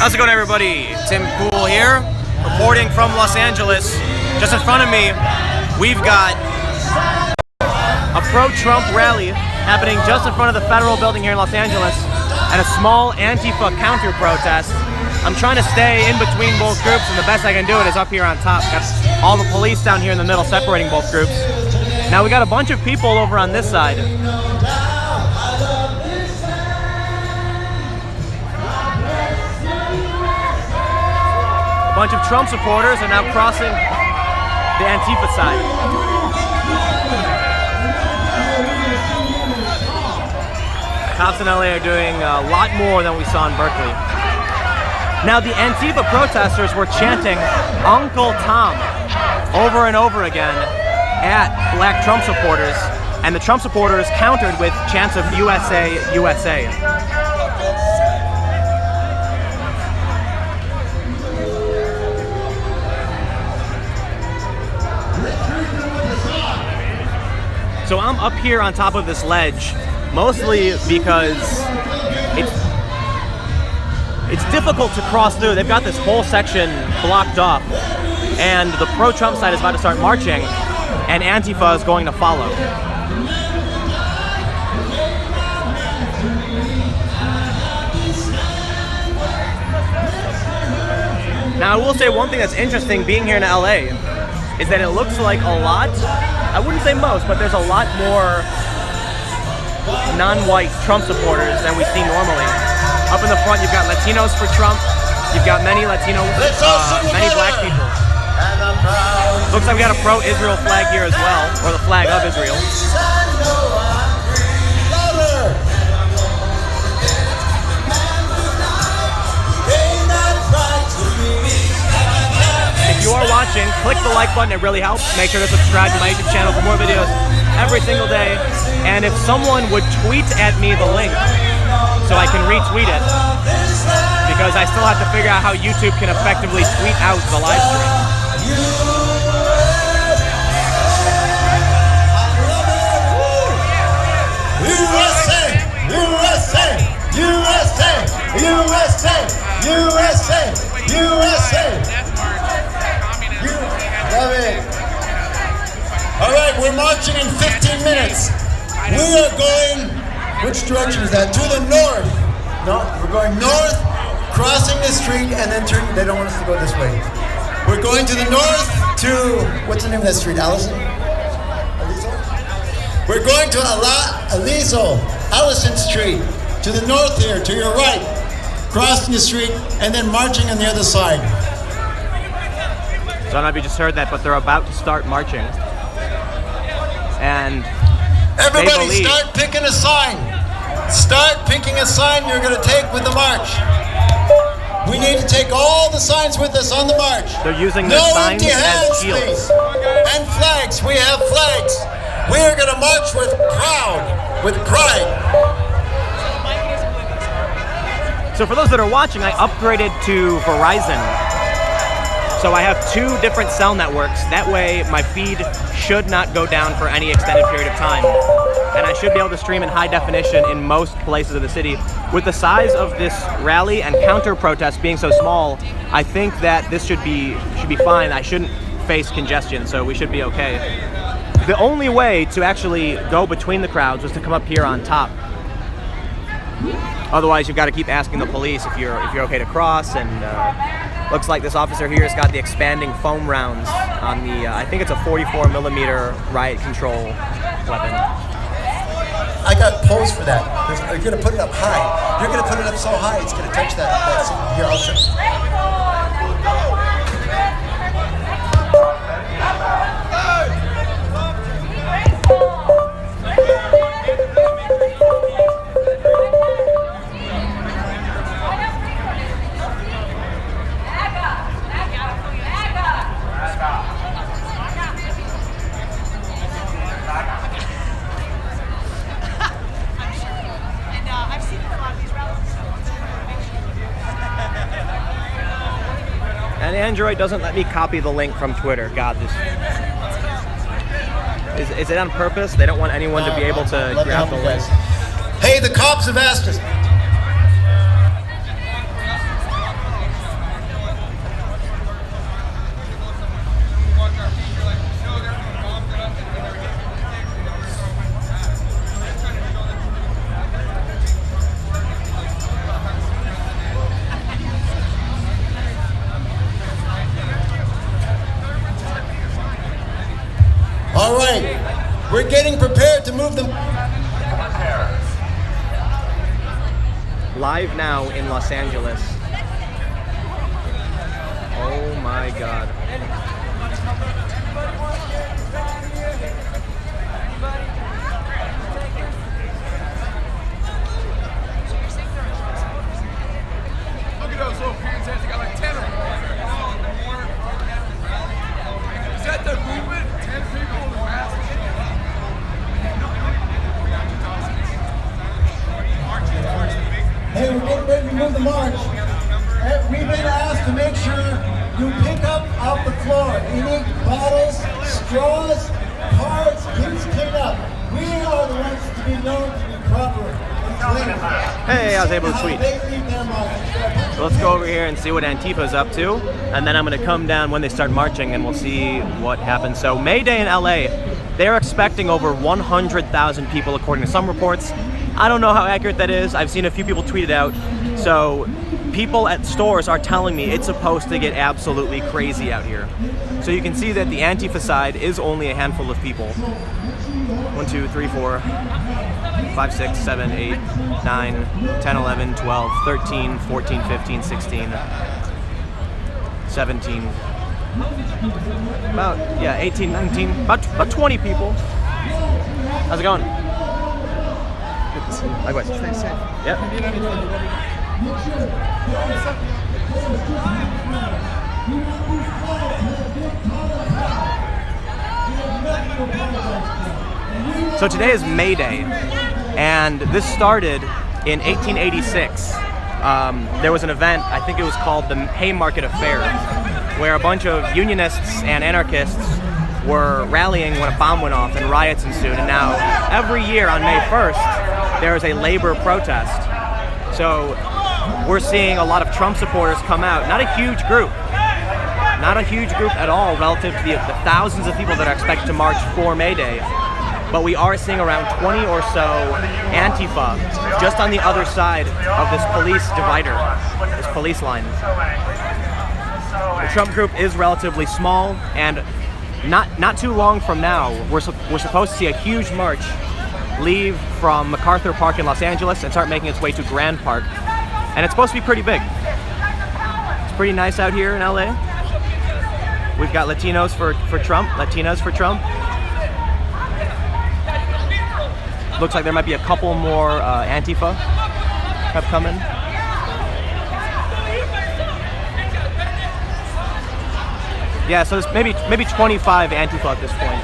How's it going, everybody? Tim Pool here, reporting from Los Angeles. Just in front of me, we've got a pro-Trump rally happening just in front of the federal building here in Los Angeles, and a small Antifa counter-protest. I'm trying to stay in between both groups, and the best I can do it is up here on top. Got all the police down here in the middle separating both groups. Now we got a bunch of people over on this side. A bunch of Trump supporters are now crossing the Antifa side. Cops in LA are doing a lot more than we saw in Berkeley. Now the Antifa protesters were chanting Uncle Tom over and over again at black Trump supporters, and the Trump supporters countered with chants of USA, USA. So I'm up here on top of this ledge, mostly because it's difficult to cross through. They've got this whole section blocked off, and the pro-Trump side is about to start marching, and Antifa is going to follow. Now I will say one thing that's interesting being here in LA is that it looks like a lot, I wouldn't say most, but there's a lot more non-white Trump supporters than we see normally. Up in the front, you've got Latinos for Trump. You've got many Latinos, many black people. Looks like we got a pro-Israel flag here as well, or the flag of Israel. If you are watching, click the like button, it really helps. Make sure to subscribe to my YouTube channel for more videos every single day. And if someone would tweet at me the link so I can retweet it, because I still have to figure out how YouTube can effectively tweet out the live stream. USA! USA! USA! USA! USA! USA! Love it. All right, we're marching in 15 minutes. We are going, which direction is that? To the north. No, we're going north, crossing the street, and then turn. They don't want us to go this way. We're going to the north to, what's the name of that street? Allison? We're going to Allison Street. To the north here, to your right. Crossing the street, and then marching on the other side. So I don't know if you just heard that, but they're about to start marching. And everybody start picking a sign. Start picking a sign you're going to take with the march. We need to take all the signs with us on the march. They're using their signs as shields. And flags. We have flags. We are going to march with pride. So for those that are watching, I upgraded to Verizon. So I have 2 different cell networks. That way my feed should not go down for any extended period of time. And I should be able to stream in high definition in most places of the city. With the size of this rally and counter protest being so small, I think that this should be fine. I shouldn't face congestion, so we should be okay. The only way to actually go between the crowds was to come up here on top. Otherwise, you've got to keep asking the police if you're okay to cross, and looks like this officer here has got the expanding foam rounds on the, I think it's a 44mm riot control weapon. I got posed for that. You're going to put it up high. You're going to put it up so high, it's going to touch that. Here, I'll show you. And Android doesn't let me copy the link from Twitter. God, this is it on purpose? They don't want anyone to be able to grab the link. Hey, the cops have asked us. getting prepared to move them. Live now in Los Angeles. Oh my God. Look at those little pants. They got like 10 of them. Is that the movement? 10 people in the mask? Hey, we're getting ready to move the march. We've been asked to make sure you pick up off the floor any bottles, straws, cards, please clean up. We are the ones to be known to be proper and clean. Hey, I was able to tweet. So let's go over here and see what Antifa's up to, and then I'm going to come down when they start marching and we'll see what happens. So May Day in LA, they're expecting over 100,000 people according to some reports. I don't know how accurate that is. I've seen a few people tweet it out. So people at stores are telling me it's supposed to get absolutely crazy out here. So you can see that the Antifa side is only a handful of people. 1, 2, 3, 4, 5, 6, 7, 8, 9, 10, 11, 12, 13, 14, 15, 16, 17, about, 18, 19, about 20 people. How's it going? Good to see you. Likewise. Stay safe. Yep. So today is May Day, and this started in 1886. There was an event, I think it was called the Haymarket Affair, where a bunch of unionists and anarchists were rallying when a bomb went off and riots ensued. And now, every year on May 1st, there is a labor protest. So we're seeing a lot of Trump supporters come out. Not a huge group at all relative to the thousands of people that are expected to march for May Day. But we are seeing around 20 or so Antifa just on the other side of this police divider, this police line. The Trump group is relatively small, and not too long from now, we're supposed to see a huge march leave from MacArthur Park in Los Angeles and start making its way to Grand Park. And it's supposed to be pretty big. It's pretty nice out here in LA. We've got Latinos for Trump, Latinas for Trump. Looks like there might be a couple more Antifa have come in. Yeah, so there's maybe 25 Antifa at this point.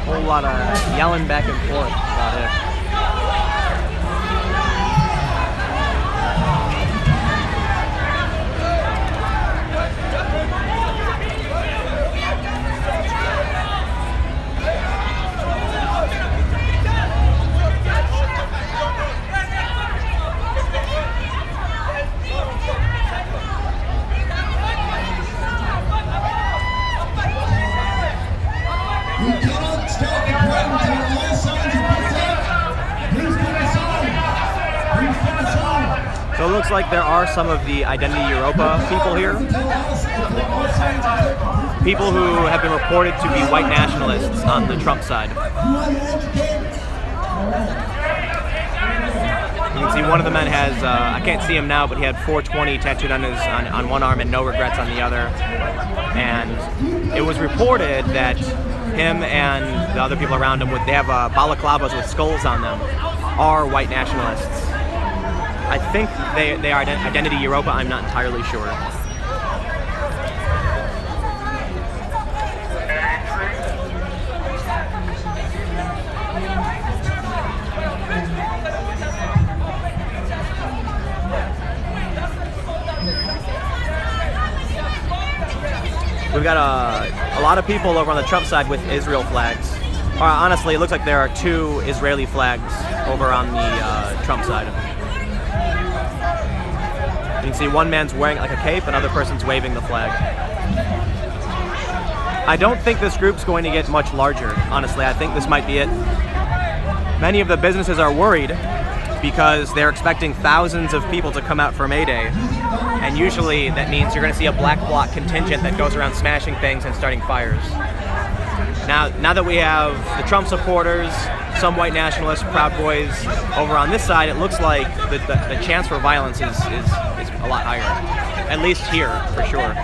Whole lot of yelling back and forth about it. So it looks like there are some of the Identity Europa people here. People who have been reported to be white nationalists on the Trump side. You can see one of the men has, I can't see him now, but he had 420 tattooed on one arm and no regrets on the other. And it was reported that him and the other people around him, they have balaclavas with skulls on them, are white nationalists. I think they are Identity Europa, I'm not entirely sure. We've got a lot of people over on the Trump side with Israel flags. Honestly, it looks like there are 2 Israeli flags over on the Trump side. You can see one man's wearing like a cape, another person's waving the flag. I don't think this group's going to get much larger, honestly. I think this might be it. Many of the businesses are worried because they're expecting thousands of people to come out for May Day. And usually that means you're going to see a black bloc contingent that goes around smashing things and starting fires. Now that we have the Trump supporters, some white nationalists, Proud Boys over on this side, it looks like the chance for violence is a lot higher. At least here, for sure.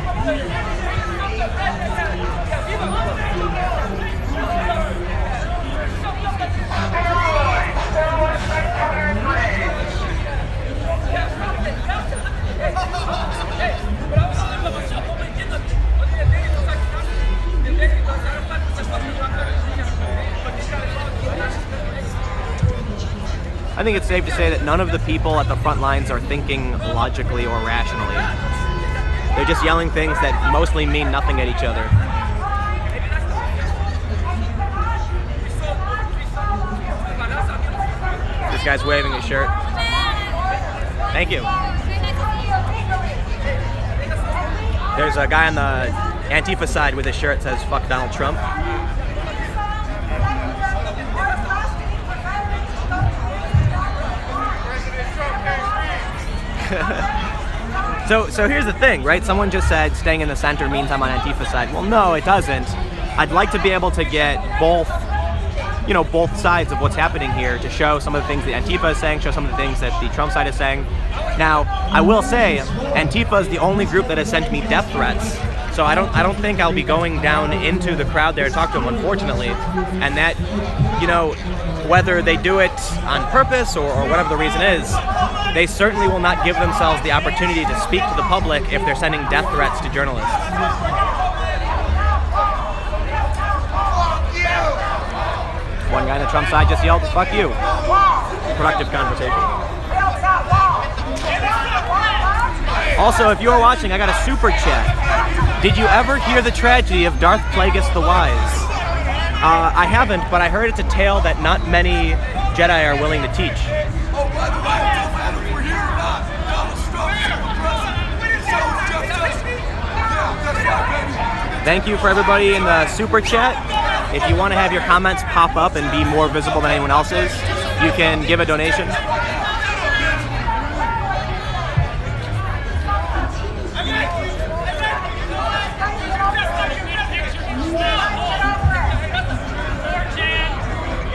I think it's safe to say that none of the people at the front lines are thinking logically or rationally. They're just yelling things that mostly mean nothing at each other. This guy's waving his shirt. Thank you. There's a guy on the Antifa side with his shirt that says "Fuck Donald Trump." So here's the thing, right? Someone just said staying in the center means I'm on Antifa's side. Well, no, it doesn't. I'd like to be able to get both sides of what's happening here to show some of the things that Antifa is saying, show some of the things that the Trump side is saying. Now, I will say, Antifa is the only group that has sent me death threats. So I don't think I'll be going down into the crowd there to talk to them, unfortunately. And that, whether they do it on purpose or whatever the reason is, they certainly will not give themselves the opportunity to speak to the public if they're sending death threats to journalists. One guy on the Trump side just yelled, "Fuck you." Productive conversation. Also, if you're watching, I got a super chat. Did you ever hear the tragedy of Darth Plagueis the Wise? I haven't, but I heard it's a tale that not many Jedi are willing to teach. Thank you for everybody in the super chat. If you want to have your comments pop up and be more visible than anyone else's, you can give a donation.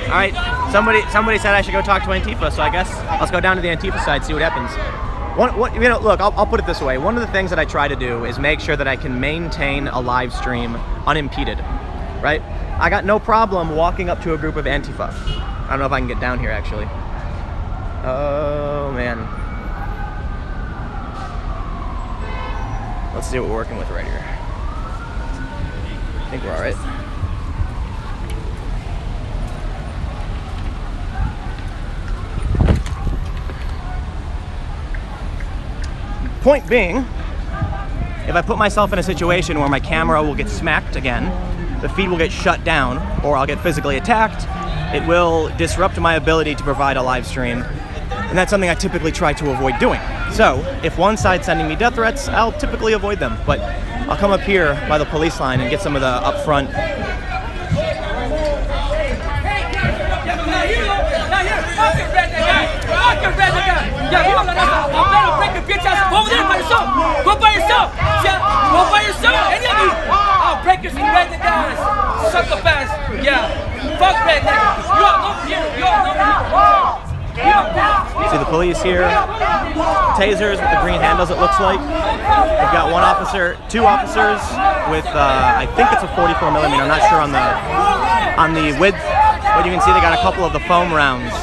All right, somebody said I should go talk to Antifa, so I guess let's go down to the Antifa side, see what happens. Look, I'll put it this way. One of the things that I try to do is make sure that I can maintain a live stream unimpeded, right? I got no problem walking up to a group of Antifa. I don't know if I can get down here, actually. Oh, man. Let's see what we're working with right here. I think we're all right. Point being, if I put myself in a situation where my camera will get smacked again, the feed will get shut down, or I'll get physically attacked, it will disrupt my ability to provide a live stream, and that's something I typically try to avoid doing. So, if one side's sending me death threats, I'll typically avoid them, but I'll come up here by the police line and get some of the upfront. Go by yourself! Yeah, go by yourself! Any of you! I'll break your redneck guys! Suck the fast! Yeah! Fuck redneck! You all know here! You all know! See the police here. Tasers with the green handles, it looks like. We've got two officers with, I think it's a 44 millimeter. I'm not sure on the width, but you can see they got a couple of the foam rounds.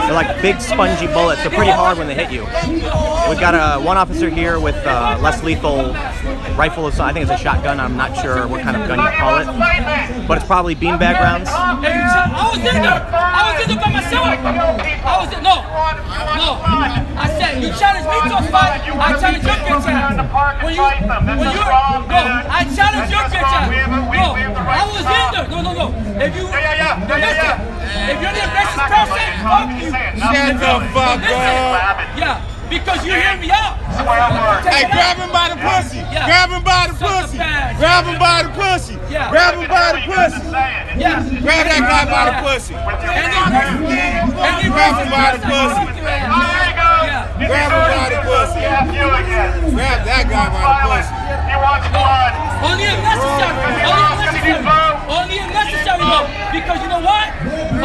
They're like big spongy bullets. They're pretty hard when they hit you. We've got one officer here with less lethal rifle. I think it's a shotgun. I'm not sure what kind of gun you call it, but it's probably beanbag rounds. I was in there by myself. No. I said you challenged me to a fight. I challenged your bitch ass. I I challenge your bitch ass. No, I was in there. No. If you, listen, if you're the aggressive person, fuck you. Shut the fuck up. Yeah, because you hear me out. Hey, grab him by the pussy. Yeah. Grab him by the pussy. Grab him by the pussy. Yeah. Grab him by the pussy. Yeah. Grab that guy by the pussy. Grab him by the pussy. Yeah. Grab him by the pussy. Grab that guy by the pussy. Only if necessary. Only if necessary, though. Because you know what?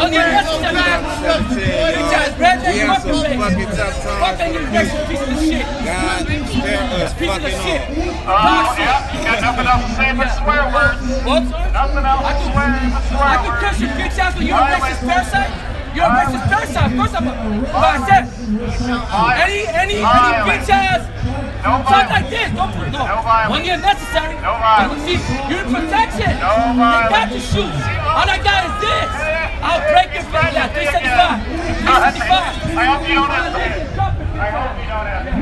Only if necessary. Bitch ass redneck fucking face. Fucking aggressive piece of shit. God, spare us Piece of fucking shit. all. Toxic. You got nothing else to say but swear words. What? Nothing else to swear but swear I could words. curse your bitch ass when you're a racist parasite. You're a racist parasite. Of course I'm a. But I said, any bitch ass talk like this. Don't put no. When you're necessary. See, you're in protection. They got to shoot. All I got is this. I'll break your bitch ass. 375. 375. I hope you don't have to. I hope you don't have to.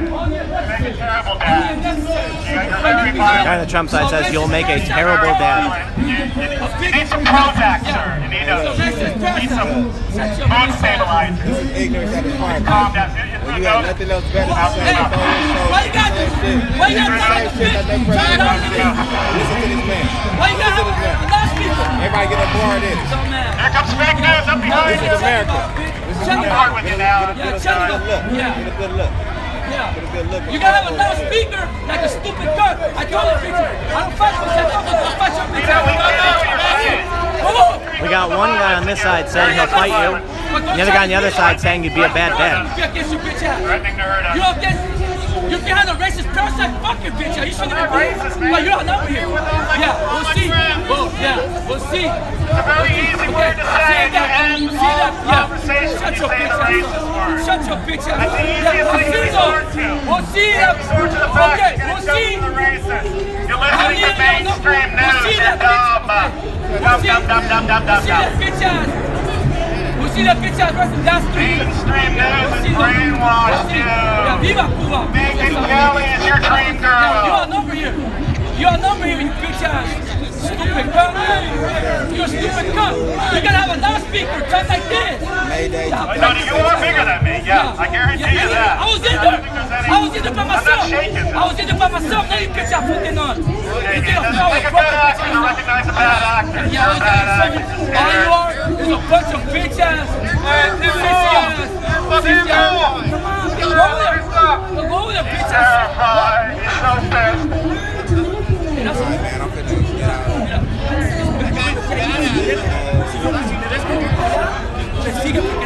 Make a terrible dad. You're very violent. Guy on the Trump side says you'll make a terrible dad. You need some Prozac, sir. You need some mood stabilizer. Ignorance at its finest. Calm down. When you have nothing else better to say, Hey, why you got this? Why you got same shit that that president said. Listen to this man. Why you got loudspeaker? Everybody get a bar of this. Here comes fake news up behind This you. is America. This is Shut America. hard with you now. Get a good look. Yeah. Get a good look. Yeah. Get a good look. You gotta have a loudspeaker like a stupid gun. I told you, bitch. I don't fight for that. I'll fight your bitch. Come on. We got one guy on this side saying he'll fight you. The other guy on the other side saying you'd be a bad dad. You against your bitch ass. Threatening to hurt us. You against. You're behind a racist parasite. Fuck your bitch ass. You shouldn't even be here. But you're not over here. Yeah, we'll see. Well, yeah, we'll see. It's a very easy word to say to end all conversations. Shut You your say bitch the ass racist up. word. Shut your bitch ass That's up. the Yeah, easiest we'll thing to see resort to. though. We'll see. Resort to the fact Okay, you're we'll gonna see. jump to the racist. You're listening to mainstream We'll news. see You're that bitch. dumb. We'll see that bitch ass. We'll see that bitch ass versus that street. Mainstream news We'll is see though. We'll brainwashed see. you. Yeah, viva Cuba. Megan Kelly is your dream Yeah, you girl. are number here. You are number here, you bitch ass. Stupid cunt. You're a stupid cunt. You gotta have a loudspeaker, talk like this. Mayday. No, you are bigger than me. Yeah, I guarantee you that. I was in there. I was in there by myself. I'm not shaking. I was in there by myself. Now you bitch ass fucking on. You get a It doesn't flower take a fucking good actor to bitch ass. recognize a bad actor. Yeah, You're a bad actor. all you are is a bunch of bitch ass, sissy ass, sissy ass. Come on, go there. Go there, bitch ass. Terrified. He's so pissed. Alright, man, I'm finna get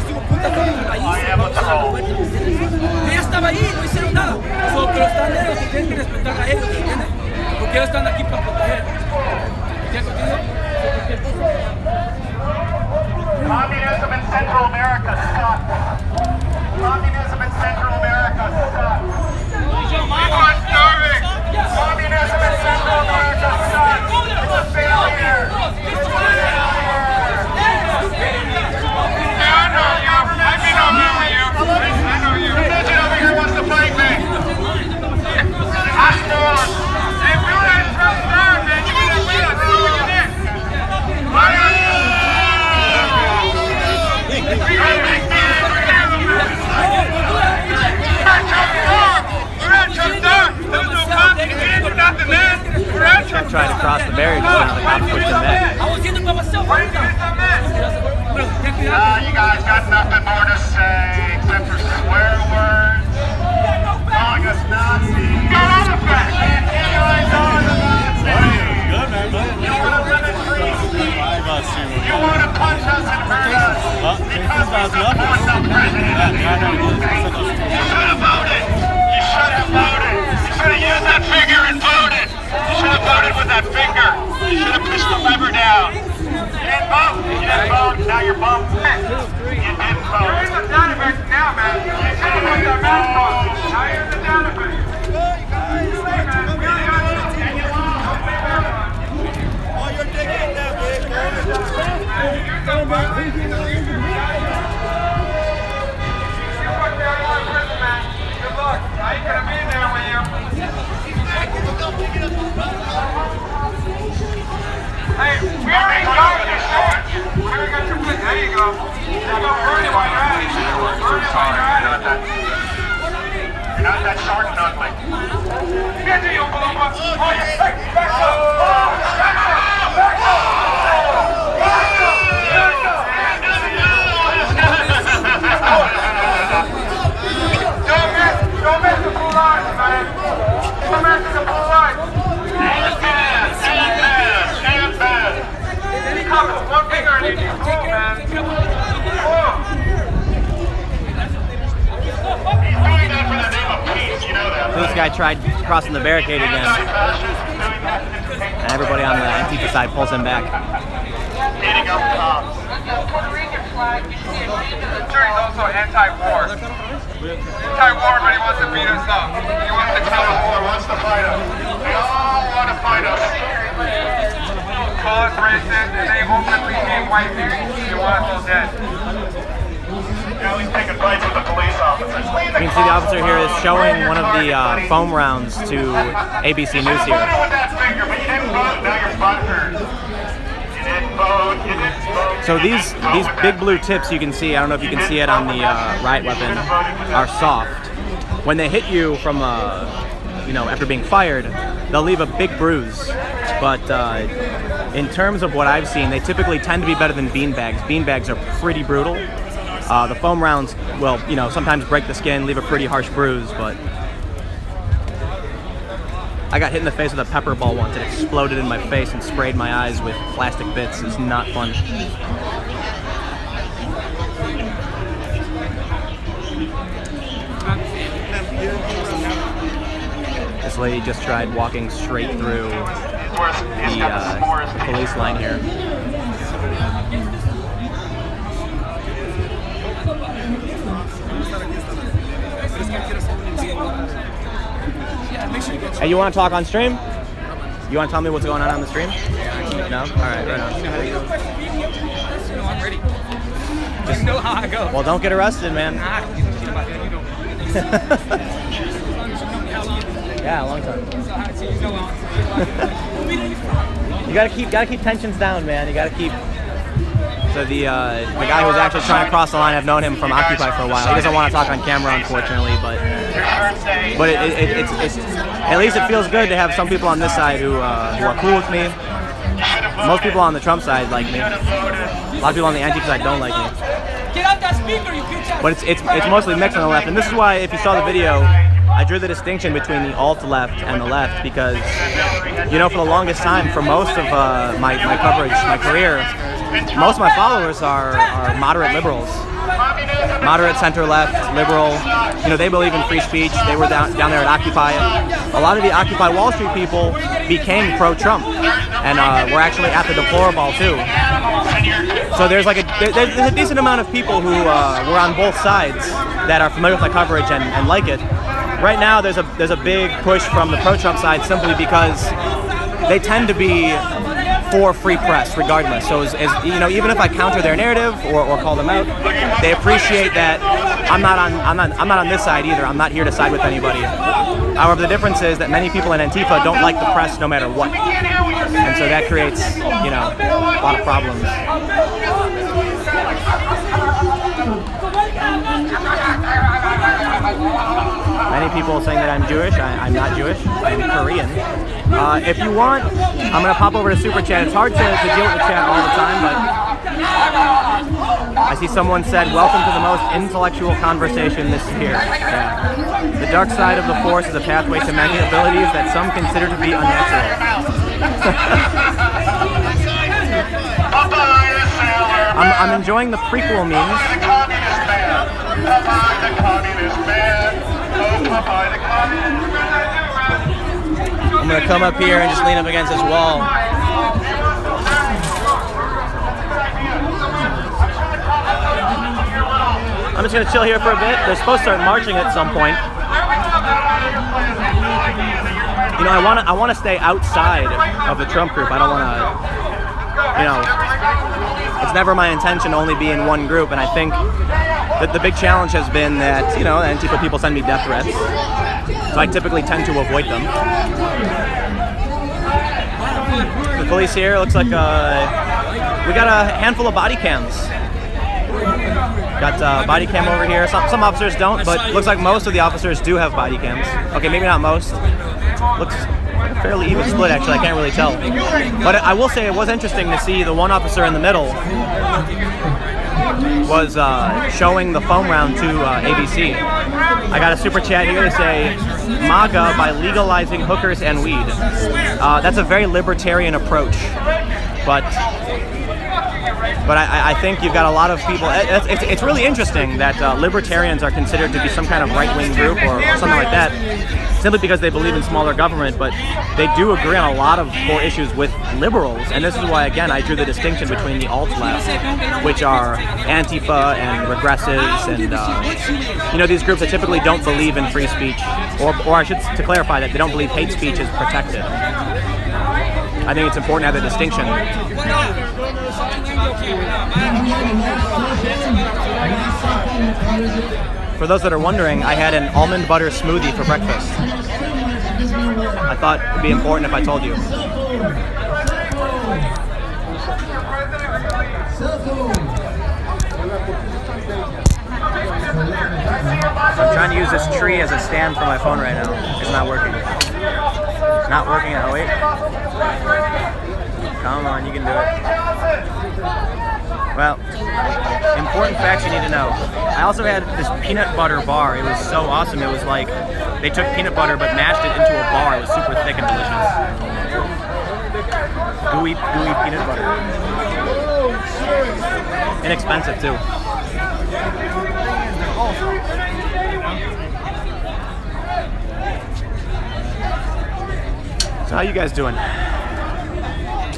I am a troll. Ella estaba ahí, no hicieron nada. Pero están ellos, que tienen que respetar a ellos, ¿entiendes? Porque ellos están aquí para proteger. ¿Entiendes contigo? Communism in Central America sucks. Communism in Central America sucks. People are starving. Communism in Central America sucks. It's a failure. It's a failure. I know you. I've been over with you. I know you. The midget over here wants to fight me. Hostile. Hey, we were at Trump Star, man. You did it with us. That's what you did. Why are you? I tried to cross the barrier just now. The cops pushed him back. I was in there by myself. You guys got nothing more to say except for swear words, calling us Nazis. Got all the facts. You guys are the Nazis. You want to limit free speech. You want to punch us and hurt us because we support the president. You should have voted. You should have voted. You should have used that finger and voted. You should have voted with that finger. You should have pushed the lever down. You didn't vote. You didn't vote. Now you're bummed. You didn't vote. You're in the database now, man. You should have put the mask on. Now you're in the database. all your dick in there, big Good luck. I ain't gonna be there with you. You're not that shark and ugly. Don't miss the full line, man. Don't miss the full line. Stand fast. One finger and you can move, man. He's doing that for the name of peace, you know that. This guy tried crossing the barricade again, and everybody on the Antifa side pulls him back. Hitting up top. Puerto Rican flag, you see a sure he's also anti-war. Anti-war, but he wants to beat us up. He wants to kill us. Wants to fight us. They all want to fight us. Call us racist, and they openly hate white people. They want us all dead. Now he's taking fights with the police officers. You can see the officer here is showing one of the foam rounds to ABC News here. You voted with that finger, but you didn't vote. Now you're butthurt. You didn't vote. You didn't vote. So these big blue tips you can see, I don't know if you can see it on the riot weapon, are soft. When they hit you from, after being fired, they'll leave a big bruise. But in terms of what I've seen, they typically tend to be better than beanbags. Beanbags are pretty brutal. The foam rounds will, sometimes break the skin, leave a pretty harsh bruise, but I got hit in the face with a pepper ball once. It exploded in my face and sprayed my eyes with plastic bits. It's not fun. This lady just tried walking straight through the police line here. Hey, you want to talk on stream? You want to tell me what's going on the stream? No? All right, right on. I'm ready. Just know how I go. Well, don't get arrested, man. Yeah, a long time. You gotta keep tensions down, man. You gotta keep. So the guy who's actually trying to cross the line, I've known him from Occupy for a while. He doesn't want to talk on camera, unfortunately, but it's at least it feels good to have some people on this side who are cool with me. Most people on the Trump side like me. A lot of people on the Antifa side don't like me. Get out that speaker, you bitch ass. But it's mostly mixed on the left, and this is why, if you saw the video, I drew the distinction between the alt left and the left because, for the longest time, for most of my coverage, my career, most of my followers are moderate liberals. Moderate, center left, liberal. They believe in free speech. They were down there at Occupy. A lot of the Occupy Wall Street people became pro-Trump, and were actually at the deplorable too. So there's a decent amount of people who were on both sides that are familiar with my coverage and like it. Right now, there's a big push from the pro-Trump side simply because they tend to be for free press, regardless. So, even if I counter their narrative or call them out, they appreciate that I'm not on this side either. I'm not here to side with anybody. However, the difference is that many people in Antifa don't like the press no matter what, and so that creates a lot of problems. Many people saying that I'm Jewish. I'm not Jewish. I'm Korean. If you want, I'm going to pop over to Super Chat. It's hard to deal with the chat all the time, but I see someone said, "Welcome to the most intellectual conversation this year." Yeah. The dark side of the Force is a pathway to many abilities that some consider to be unnatural. I'm enjoying the prequel memes. I'm gonna come up here and just lean up against this wall. I'm just gonna chill here for a bit. They're supposed to start marching at some point. I wanna stay outside of the Trump group. I don't wanna, it's never my intention to only be in one group, and I think that the big challenge has been that, Antifa people send me death threats, so I typically tend to avoid them. The police here, looks like we got a handful of body cams. Got body cam over here. Some officers don't, but looks like most of the officers do have body cams. Okay, maybe not most. Looks like a fairly even split, actually. I can't really tell. But I will say it was interesting to see the one officer in the middle was showing the foam round to ABC. I got a super chat here to say, MAGA by legalizing hookers and weed. That's a very libertarian approach, but I think you've got a lot of people. It's really interesting that libertarians are considered to be some kind of right-wing group or something like that, simply because they believe in smaller government, but they do agree on a lot of core issues with liberals, and this is why, again, I drew the distinction between the alt-left, which are Antifa and regressives, and these groups that typically don't believe in free speech, or I should, to clarify, that they don't believe hate speech is protected. I think it's important to have the distinction. For those that are wondering, I had an almond butter smoothie for breakfast. I thought it would be important if I told you. I'm trying to use this tree as a stand for my phone right now. It's not working. It's not working. Oh, wait. Come on, you can do it. Well, important facts you need to know. I also had this peanut butter bar. It was so awesome. It was like they took peanut butter but mashed it into a bar. It was super thick and delicious. Gooey peanut butter. Inexpensive too. So how you guys doing?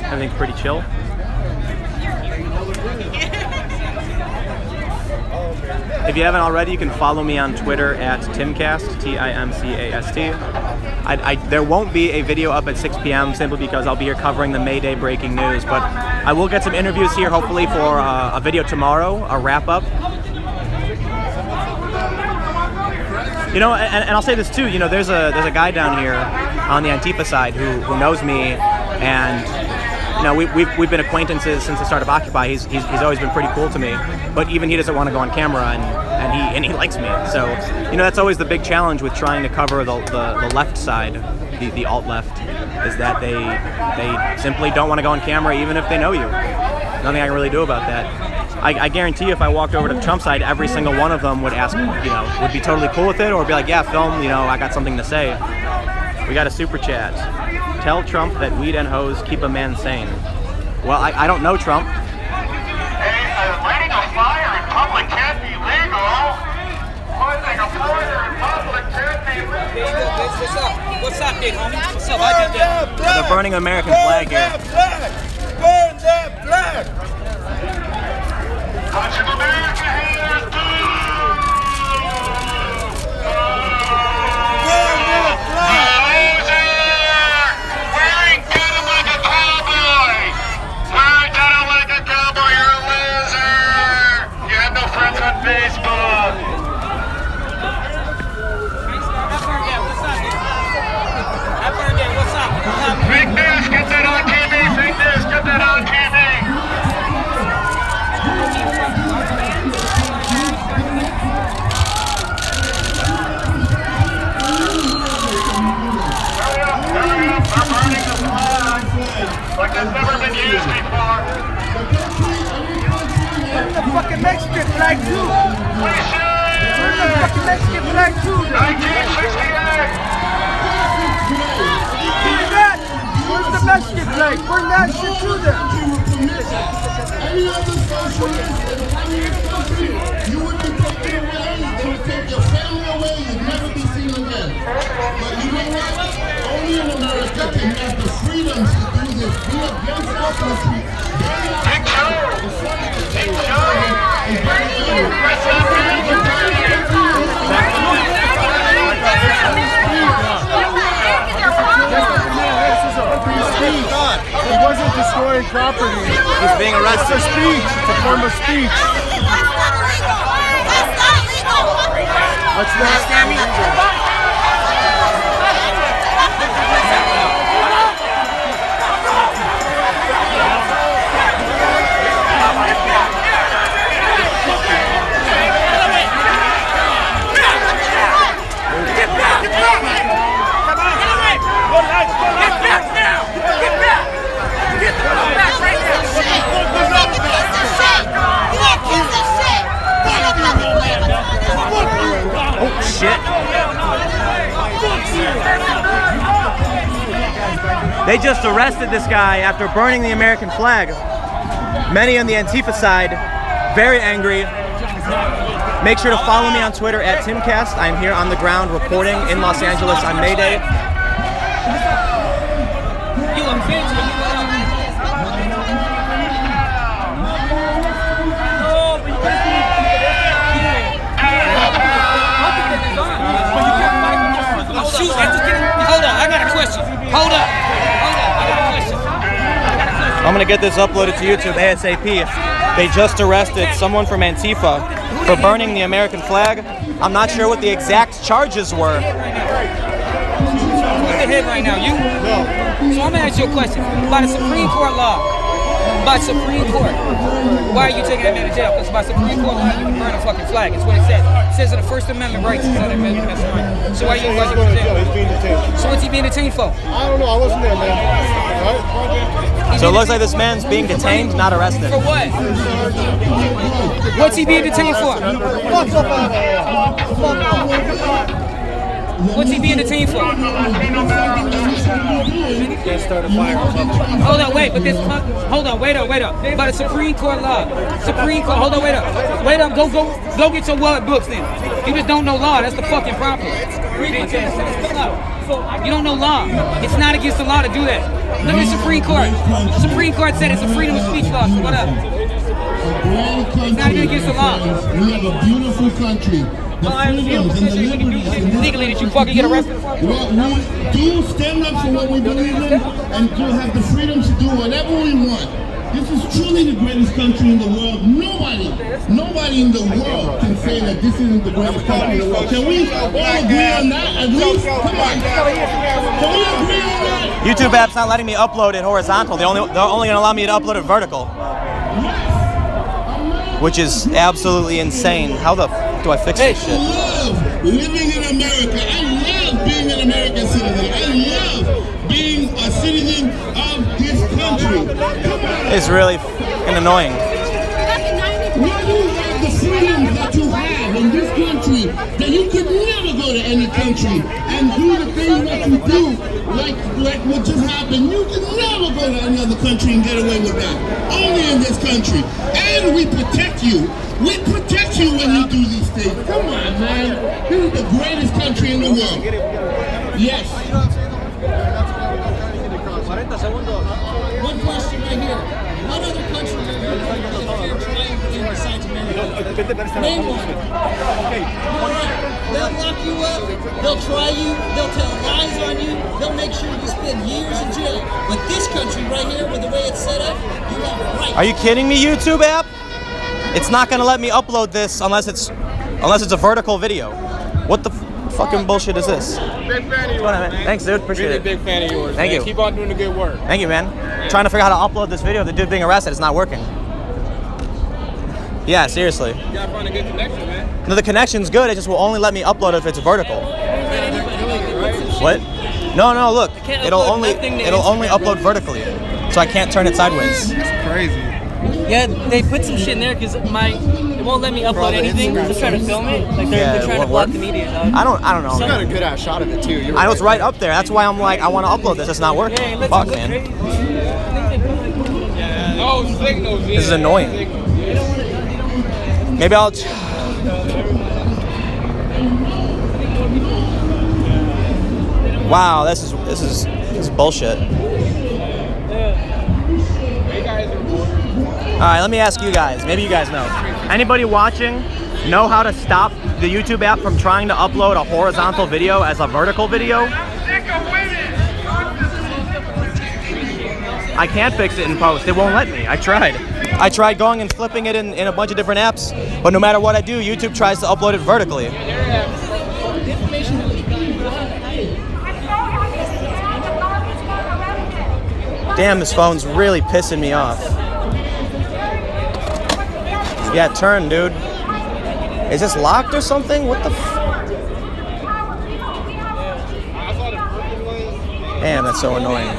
Everything's pretty chill? If you haven't already, you can follow me on Twitter at Timcast, Timcast. There won't be a video up at 6 p.m. simply because I'll be here covering the May Day breaking news, but I will get some interviews here hopefully for a video tomorrow, a wrap-up. And I'll say this too, there's a guy down here on the Antifa side who knows me, and we've been acquaintances since the start of Occupy. He's always been pretty cool to me, but even he doesn't want to go on camera, and he likes me. So that's always the big challenge with trying to cover the left side, the alt left, is that they simply don't want to go on camera even if they know you. Nothing I can really do about that. I guarantee you, if I walked over to the Trump side, every single one of them would ask, would be totally cool with it, or be like, yeah, film, I got something to say. We got a super chat. Tell Trump that weed and hoes keep a man sane. Well, I don't know Trump. Hey, lighting a fire in public can't be legal. Lighting a fire in public can't be legal. What's up? What's up, dude, homie? What's up? I did that. They're burning American flag here. Burn that flag! Bunch of America haters, wearing denim like a cowboy. Wearing denim like a cowboy, you're a loser. You have no friends on Facebook. Fake news, get that on TV. Fake news, get that on TV. They're burning the flag like it's never been used before. Burn the fucking Mexican flag too. We should! Burn the fucking Mexican flag too. 1968! Burn that. Where's the Mexican flag? Burn that shit too then. Any other socialist in any country, you would be taken away, they would take your family away, you'd never be seen again. But you know what? Only in America can you have the freedoms to do this. We are against our country. Big Joe! Big Joe! It wasn't destroying property. He's being arrested. It's a speech. It's a form of speech. That's not illegal. That's not illegal. That's not illegal. They just arrested this guy after burning the American flag. Many on the Antifa side, very angry. Make sure to follow me on Twitter at Timcast. I'm here on the ground reporting in Los Angeles on May Day. Hold on, I got a question. Hold up, I got a question. I'm gonna get this uploaded to YouTube ASAP. They just arrested someone from Antifa for burning the American flag. I'm not sure what the exact charges were. Who's the head right now? You? No. So I'm gonna ask you a question. By the Supreme Court law, by Supreme Court, why are you taking that man to jail? Because by Supreme Court law, you can burn a fucking flag. That's what it says. It says in the First Amendment rights. It's not an amendment. That's right. So why are you going to jail? He's being detained. So what's he being detained for? I don't know. I wasn't there, man. Right? So it looks like this man's being detained, not arrested. For what? What's he being detained for? What's he being detained for? Can't start a fire. Hold on, wait, but this, hold on, wait up. By the Supreme Court law, hold on, wait up, go get your word books then. You just don't know law, that's the fucking problem. You don't know law. It's not against the law to do that. Look at the Supreme Court. The Supreme Court said it's a freedom of speech law, so what up? It's not even against the law. We have a beautiful country. The freedoms and the liberties Legally, did you fucking get arrested for? we do stand up for what we believe in and do have the freedom to do whatever we want. This is truly the greatest country in the world. Nobody in the world can say that this isn't the greatest country in the world. Can we all agree on that at least? Come on. Can we agree on that? YouTube app's not letting me upload it horizontal. They're only gonna allow me to upload it vertical. Which is absolutely insane. How the f do I fix this shit? I love living in America. I love being an American citizen. I love being a citizen of this country. Come on. It's really f***ing annoying. When you have the freedoms that you have in this country, that you could never go to any country and do the things that you do, like what just happened, you could never go to any other country and get away with that. Only in this country. And we protect you. We protect you when you do these things. Come on, man. This is the greatest country in the world. Yes. One question right here. What other country are you trying besides America? Name one. They'll lock you up, they'll try you, they'll tell lies on you, they'll make sure you spend years in jail. But this country right here, with the way it's set up, you have rights. Are you kidding me, YouTube app? It's not gonna let me upload this unless it's a vertical video. What the fucking bullshit is this? Big fan of yours, man. Thanks, dude. Appreciate Really it. big fan of yours. Thank man. you. Keep on doing the good work. Thank you, man. Trying to figure out how to upload this video. The dude being arrested. It's not working. Yeah, seriously. You gotta find a good connection, man. No, the connection's good. It just will only let me upload it if it's vertical. What? No. Look, it'll only upload vertically, so I can't turn it sideways. That's crazy. Yeah, they put some shit in there because it won't let me upload anything. Just trying to film it. Like they're trying to block the media. Dog. I don't know. You got a good ass shot of it too. I know it's right up there. That's why I'm like, I want to upload this. It's not working. Yeah, Fuck, man. Oh, signals. Yeah. This is annoying. Maybe I'll. Wow, this is bullshit. All right, let me ask you guys. Maybe you guys know. Anybody watching know how to stop the YouTube app from trying to upload a horizontal video as a vertical video? I can't fix it in post. It won't let me. I tried going and flipping it in a bunch of different apps, but no matter what I do, YouTube tries to upload it vertically. Damn, this phone's really pissing me off. Yeah, turn, dude. Is this locked or something? What the f... Damn, that's so annoying.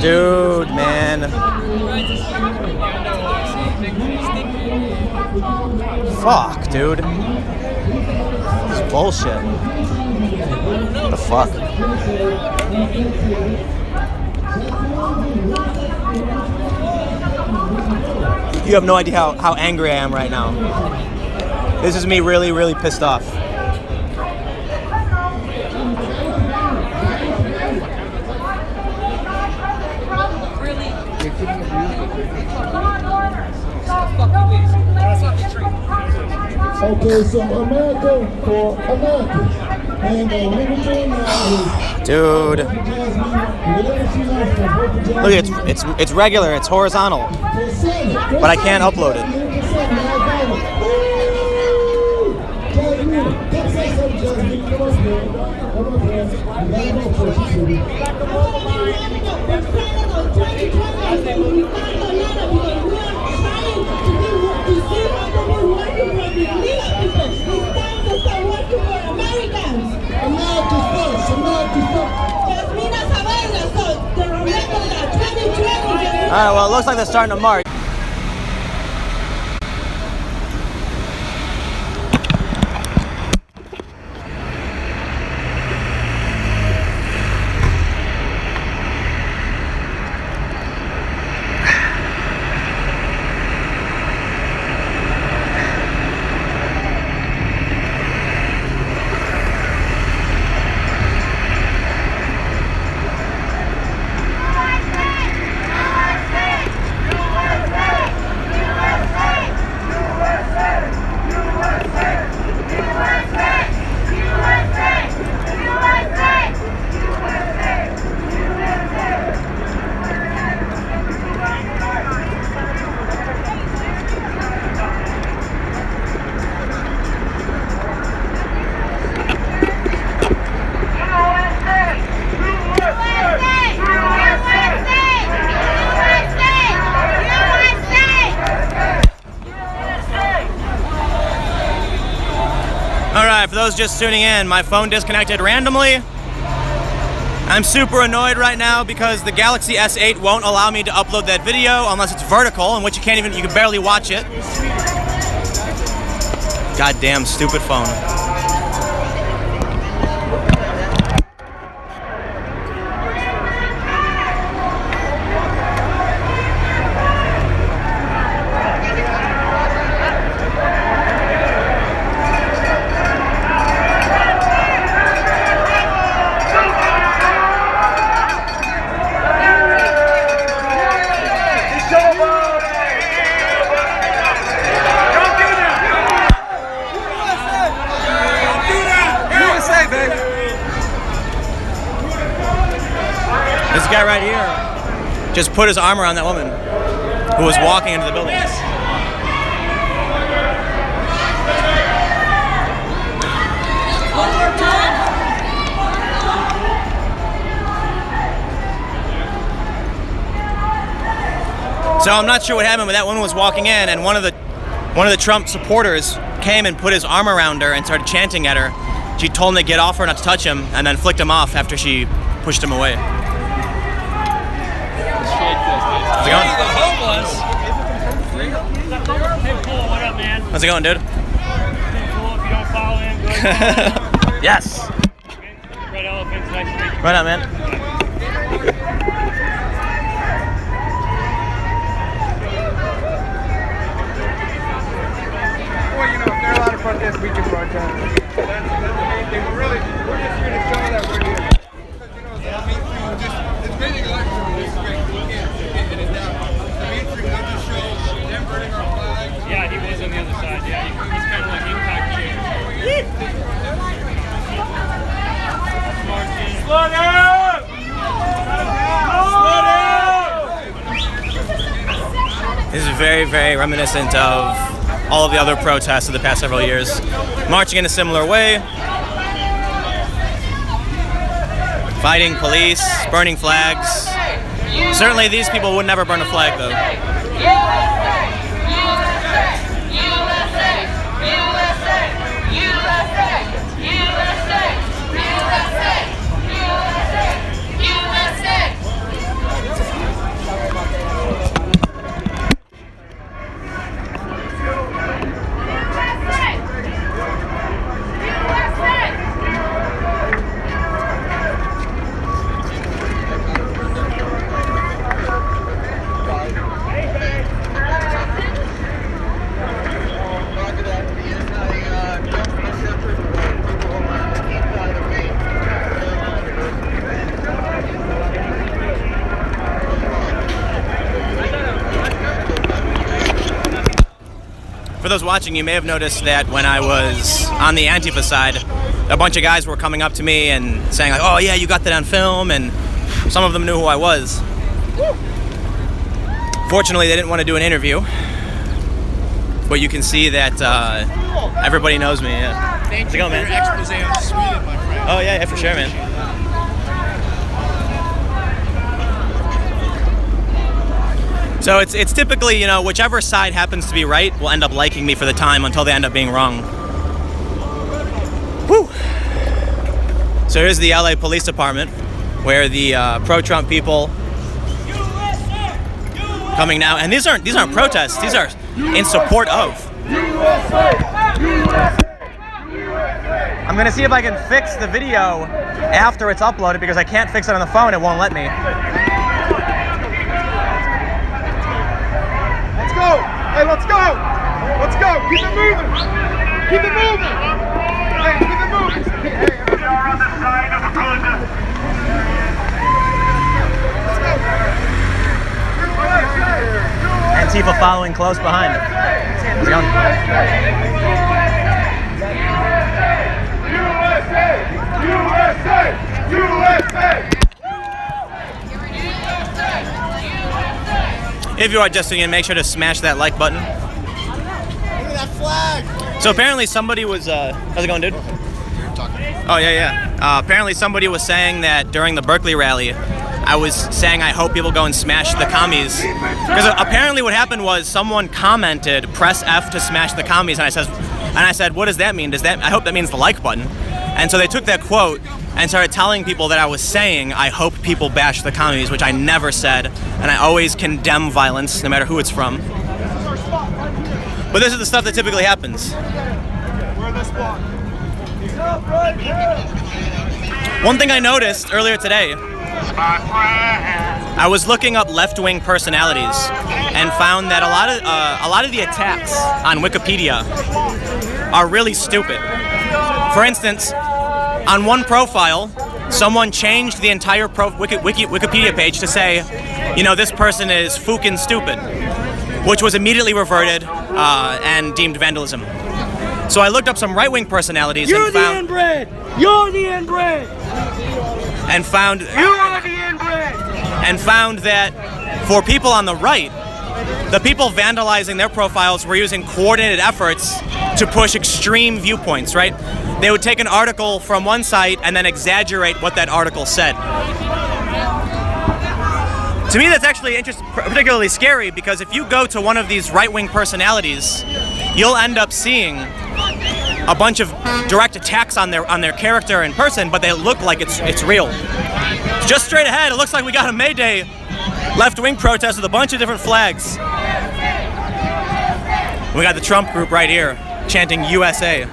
Dude, man. Fuck, dude. This is bullshit. The fuck? You have no idea how angry I am right now. This is me really, really pissed off. Okay, so America for Americans. And the religion now is... Dude. Look, it's regular, it's horizontal. But I can't upload it. Alright, well, it looks like they're starting to march. Alright, for those just tuning in, my phone disconnected randomly. I'm super annoyed right now because the Galaxy S8 won't allow me to upload that video unless it's vertical, in which you can barely watch it. Goddamn stupid phone. This guy right here just put his arm around that woman who was walking into the building. So I'm not sure what happened, but that woman was walking in, and one of the Trump supporters came and put his arm around her and started chanting at her. She told him to get off her, not to touch him, and then flicked him off after she pushed him away. How's it going? What up, man? How's it going, dude? If you don't follow him, go ahead. Yes. Red Elephants, nice to meet you. Right on, man. Well, you know, if there are a lot of protests, we can protest. That's the main thing. We're just here to show that we're here. Because, you know, the mainstream it's been an election with this great. We can't get it down. The mainstream, they just show them burning our flag. Yeah, he was on the other side. Yeah, he's kind of like impact chair. Slow down! Slow down! This is very, very reminiscent of all of the other protests of the past several years. Marching in a similar way. Fighting police, burning flags. Certainly these people would never burn a flag though. for those watching, you may have noticed that when I was on the Antifa side, a bunch of guys were coming up to me and saying like, "Oh yeah, you got that on film," and some of them knew who I was. Fortunately, they didn't want to do an interview, but you can see that everybody knows me. Yeah. Thank you How's it going, for man? your expose on Sweden, my friend. Oh yeah, for sure, man. So it's typically, you know, whichever side happens to be right will end up liking me for the time until they end up being wrong. Whew. So here's the LA Police Department, where the pro-Trump people coming now, and these aren't protests. These are in support of. I'm gonna see if I can fix the video after it's uploaded because I can't fix it on the phone. It won't let me. Let's go! Hey, let's go! Let's go! Keep it moving! Keep it moving! Hey, keep it moving! Hey, We are on the side of good. let's go! Antifa following close behind. How's it going? If you are just tuning in, make sure to smash that like button. Look at that flag. So apparently somebody was, how's it going, dude? Oh, yeah. Apparently somebody was saying that during the Berkeley rally, I was saying I hope people go and smash the commies. Because apparently what happened was someone commented, press F to smash the commies, and I said, what does that mean? I hope that means the like button. And so they took that quote and started telling people that I was saying, I hope people bash the commies, which I never said, and I always condemn violence, no matter who it's from. But this is the stuff that typically happens. One thing I noticed earlier today, I was looking up left-wing personalities and found that a lot of the attacks on Wikipedia are really stupid. For instance, on one profile, someone changed the entire Wikipedia page to say, you know, this person is fucking stupid, which was immediately reverted and deemed vandalism. So I looked up some right-wing personalities You're and the found... inbred! You're the inbred! And found... You are the inbred! And found that for people on the right, the people vandalizing their profiles were using coordinated efforts to push extreme viewpoints, right? They would take an article from one site and then exaggerate what that article said. To me, that's actually particularly scary because if you go to one of these right-wing personalities, you'll end up seeing a bunch of direct attacks on their character in person, but they look like it's real. Just straight ahead, it looks like we got a May Day left-wing protest with a bunch of different flags. We got the Trump group right here, chanting USA.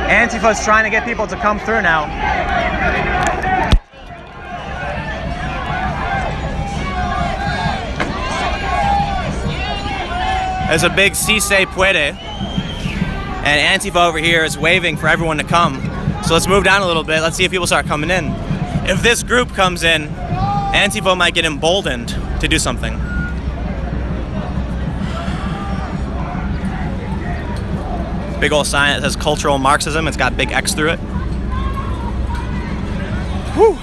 Antifa's trying to get people to come through now. There's a big "Si se puede," and Antifa over here is waving for everyone to come. So let's move down a little bit. Let's see if people start coming in. If this group comes in, Antifa might get emboldened to do something. Big old sign that says cultural Marxism. It's got big X through it. Whew.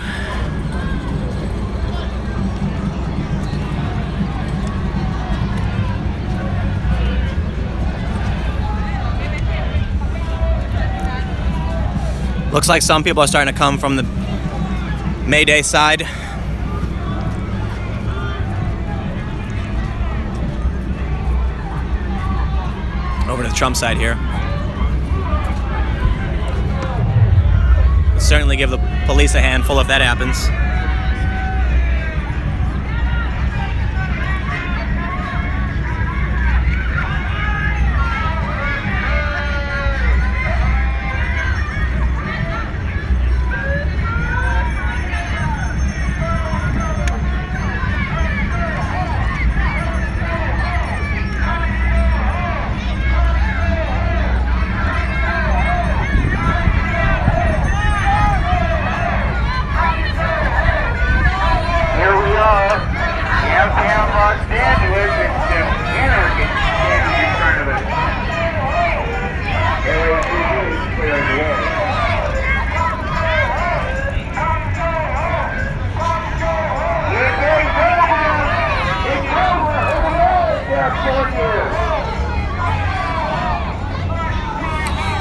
Looks like some people are starting to come from the May Day side. Over to the Trump side here. Certainly give the police a handful if that happens.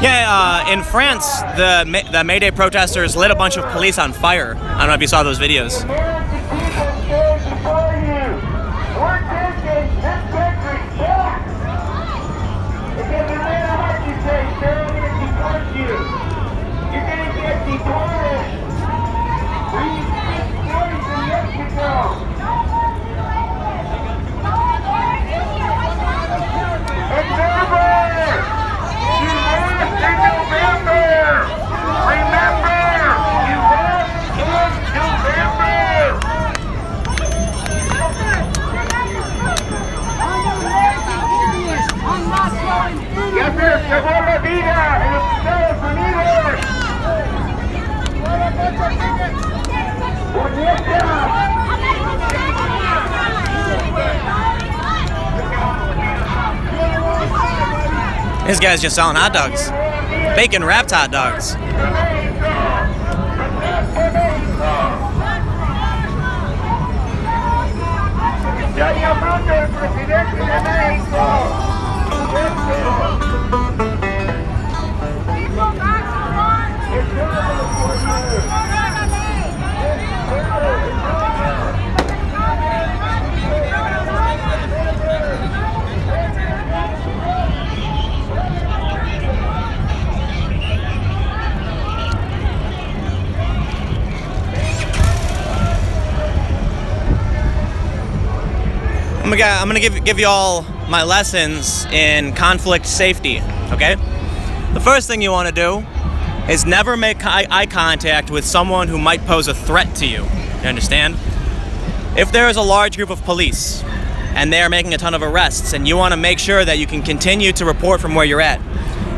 Yeah, in France, the May Day protesters lit a bunch of police on fire. I don't know if you saw those videos. This guy's just selling hot dogs. Bacon wrapped hot dogs. I'm gonna give you all my lessons in conflict safety, okay? The first thing you want to do is never make eye contact with someone who might pose a threat to you. You understand? If there is a large group of police and they are making a ton of arrests and you want to make sure that you can continue to report from where you're at,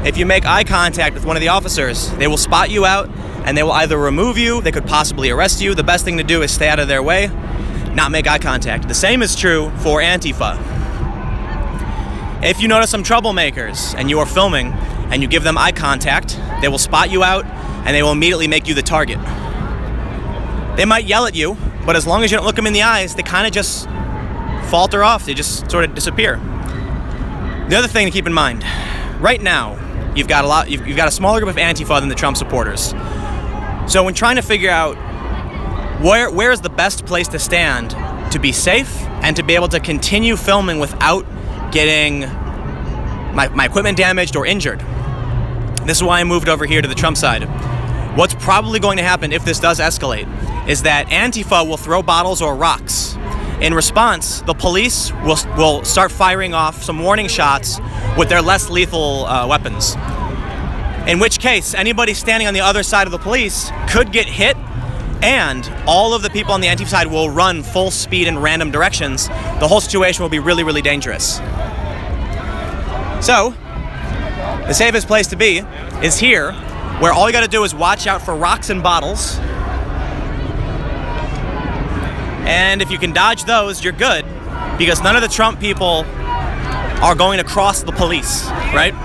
if you make eye contact with one of the officers, they will spot you out and they will either remove you, they could possibly arrest you. The best thing to do is stay out of their way, not make eye contact. The same is true for Antifa. If you notice some troublemakers and you are filming and you give them eye contact, they will spot you out and they will immediately make you the target. They might yell at you, but as long as you don't look them in the eyes, they kind of just falter off. They just sort of disappear. The other thing to keep in mind, right now, you've got a smaller group of Antifa than the Trump supporters. So when trying to figure out where is the best place to stand to be safe and to be able to continue filming without getting my equipment damaged or injured. This is why I moved over here to the Trump side. What's probably going to happen if this does escalate is that Antifa will throw bottles or rocks. In response, the police will start firing off some warning shots with their less lethal weapons. In which case, anybody standing on the other side of the police could get hit, and all of the people on the Antifa side will run full speed in random directions. The whole situation will be really, really dangerous. So, the safest place to be is here, where all you gotta do is watch out for rocks and bottles. And if you can dodge those, you're good, because none of the Trump people are going to cross the police, right?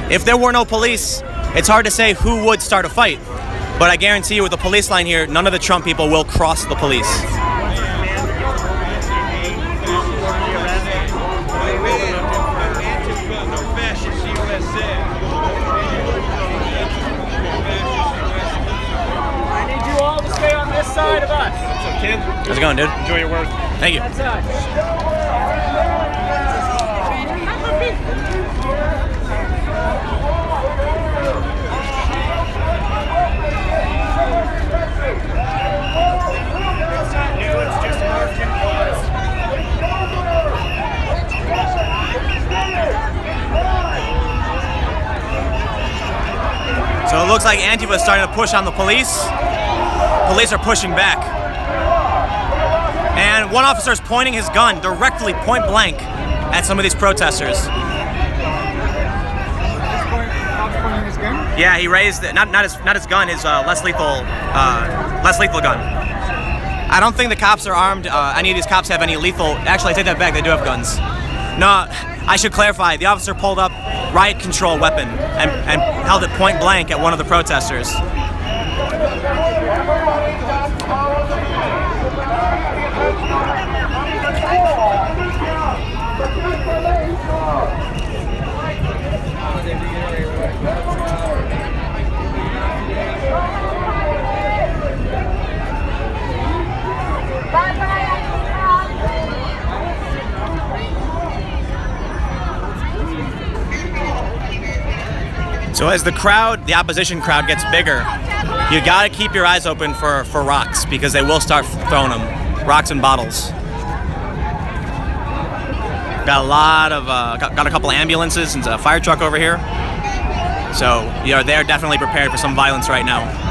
If there were no police, it's hard to say who would start a fight. But I guarantee you with the police line here, none of the Trump people will cross the police. I need you all to stay on this side of us. What's up, kid? How's it going, dude? Enjoy your work. Thank you. That's us. So it looks like Antifa is starting to push on the police. Police are pushing back. And one officer is pointing his gun directly, point blank, at some of these protesters. Yeah, he raised it. Not his gun, his less lethal gun. I don't think the cops are armed. Any of these cops have any lethal. Actually, I take that back. They do have guns. No, I should clarify. The officer pulled up riot control weapon and held it point blank at one of the protesters. So as the opposition crowd gets bigger, you gotta keep your eyes open for rocks, because they will start throwing them. Rocks and bottles. Got a lot of, got a couple ambulances and a fire truck over here. So, they're definitely prepared for some violence right now.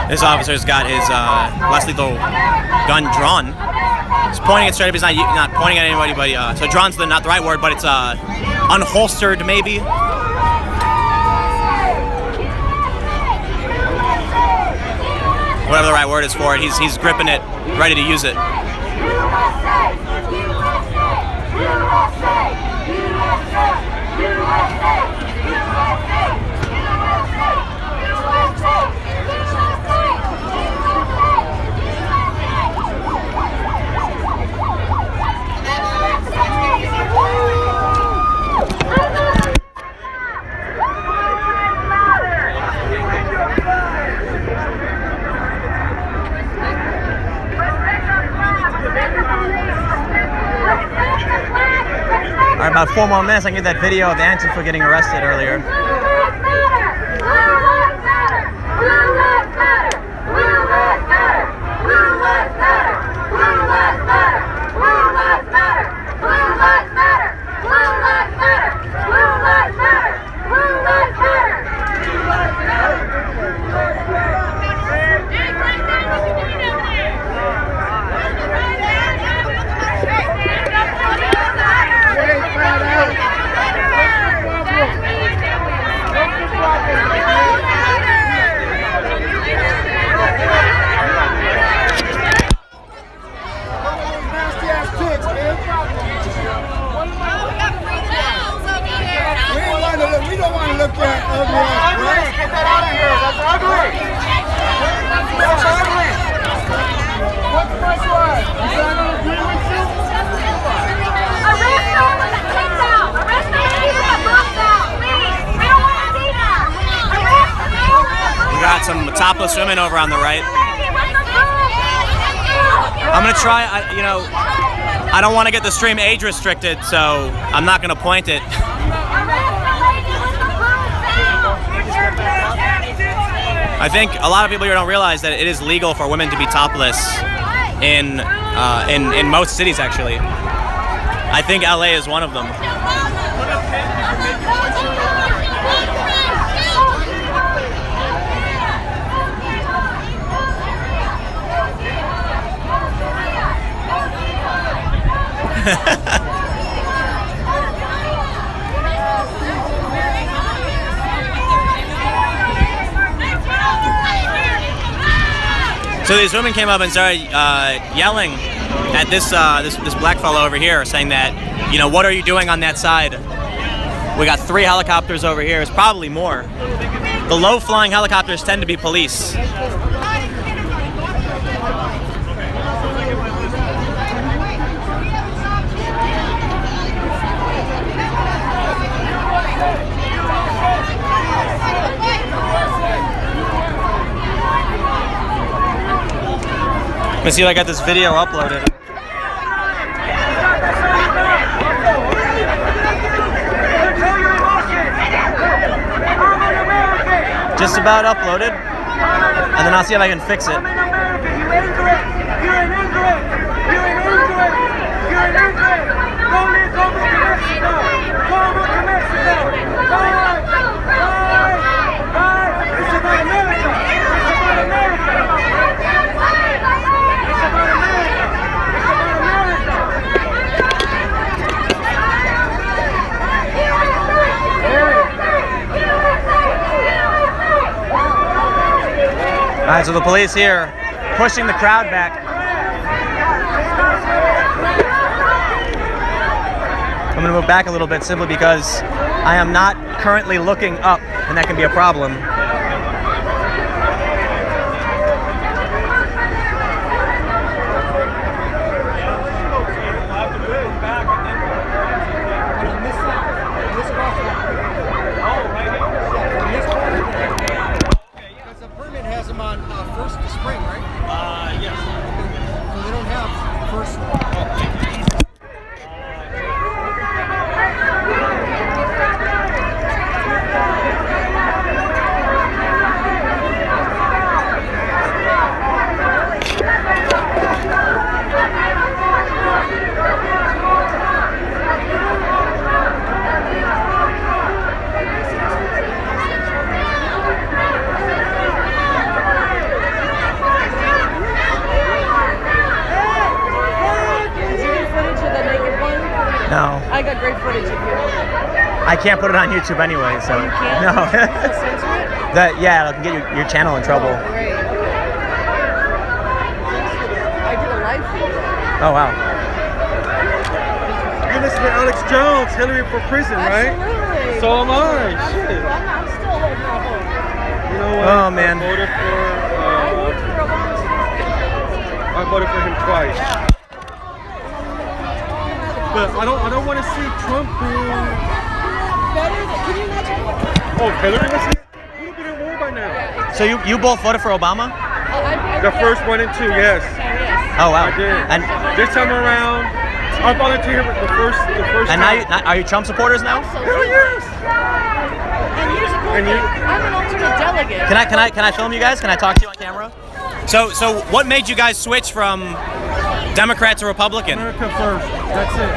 This officer's got his less lethal gun drawn. He's pointing it straight up. He's not pointing at anybody, but so drawn's not the right word, but it's unholstered maybe. Whatever the right word is for it, he's gripping it, ready to use it. All right, about 4 more minutes, I can get that video of the Antifa getting arrested earlier. Some topless women over on the right. I'm gonna try, I don't want to get the stream age restricted, so I'm not gonna point it. I think a lot of people here don't realize that it is legal for women to be topless in most cities, actually. I think LA is one of them. So these women came up and started yelling at this black fellow over here, saying that, what are you doing on that side? We got 3 helicopters over here. It's probably more. The low-flying helicopters tend to be police. Let me see if I got this video uploaded. Just about uploaded, and then I'll see if I can fix it. All right, so the police here pushing the crowd back. I'm gonna move back a little bit simply because I am not currently looking up, and that can be a problem. I can't put it on YouTube anyway, so You can't? no. They'll censor it? Yeah, it'll get your channel in trouble. Oh, great. I did a live feed. Oh wow. You're listening to Alex Jones, Hillary for prison, right? Absolutely. So am I. Absolutely. Shit. I'm still holding out hope. You know what? Oh, man. I voted for Obama's first campaign. I voted for him twice. But I don't want to see Trump being. Better than, can you imagine? Oh, Hillary was here? We'd have been in war by now. So you both voted for Obama? The first 1 and 2, yes. Oh wow. I did. And This time around, I volunteered the first and time. now are you Trump supporters now? Hell yes. And here's the cool And thing. you- I'm an alternate delegate. Can I film you guys? Can I talk to you on camera? So what made you guys switch from Democrat to Republican? America first. That's it.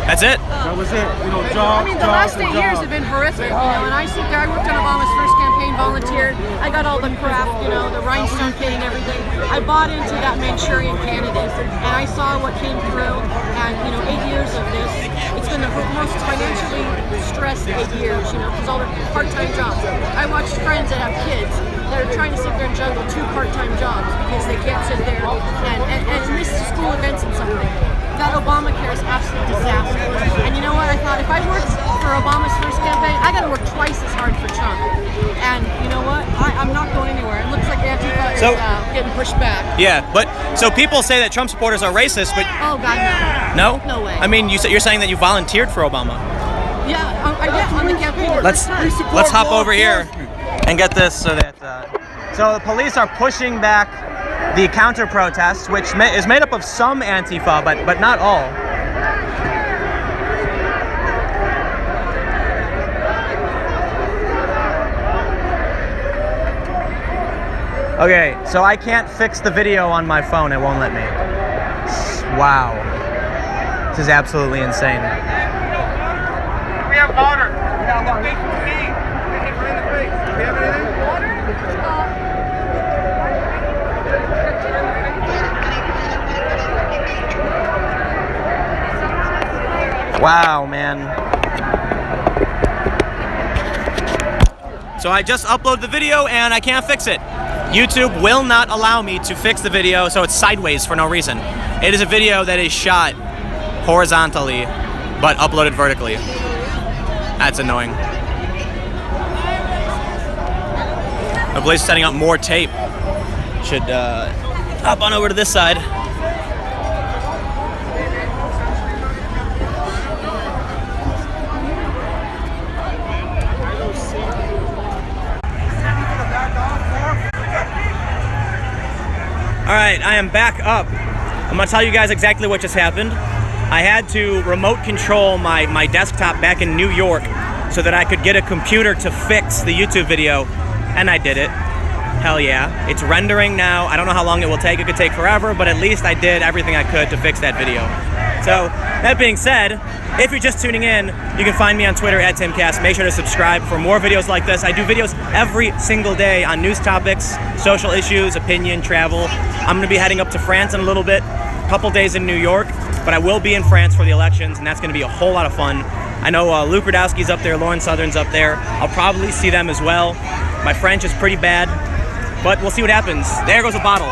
That's it. That was it. You know, jobs, I mean, the last 8 years have been horrific, you know, and I sit there, I worked on Obama's first campaign, volunteered, I got all the crap, you know, the rhinestone pit and everything. I bought into that Manchurian candidate, and I saw what came through, and, you know, 8 years of this, it's been the most financially stressed 8 years, you know, because all the part-time jobs. I watched friends that have kids that are trying to sit there and juggle 2 part-time jobs because they can't sit there and miss school events and something. That Obamacare is absolute disaster. And you know what? I thought if I worked for Obama's first campaign, I got to work twice as hard for Trump. And you know what? I'm not going anywhere. It looks like Antifa is getting pushed back. Yeah, but so people say that Trump supporters are racist, but Oh God, no. no? No way. I mean, you're saying that you volunteered for Obama. Yeah, on the campaign. Let's hop over here and get this so that. So the police are pushing back the counter protest, which is made up of some Antifa, but not all. Okay, so I can't fix the video on my phone. It won't let me. Wow. This is absolutely insane. We have water. We have water. Hit right in the face. Do we have anything? Wow, man. So I just uploaded the video and I can't fix it. YouTube will not allow me to fix the video, so it's sideways for no reason. It is a video that is shot horizontally, but uploaded vertically. That's annoying. The police is setting up more tape. Should hop on over to this side. All right, I am back up. I'm gonna tell you guys exactly what just happened. I had to remote control my desktop back in New York so that I could get a computer to fix the YouTube video, and I did it. Hell yeah. It's rendering now. I don't know how long it will take. It could take forever, but at least I did everything I could to fix that video. So, that being said, if you're just tuning in, you can find me on Twitter at TimCast. Make sure to subscribe for more videos like this. I do videos every single day on news topics, social issues, opinion, travel. I'm going to be heading up to France in a little bit, a couple days in New York, but I will be in France for the elections, and that's going to be a whole lot of fun. I know Luke Radowski's up there, Lauren Southern's up there. I'll probably see them as well. My French is pretty bad, but we'll see what happens. There goes a bottle.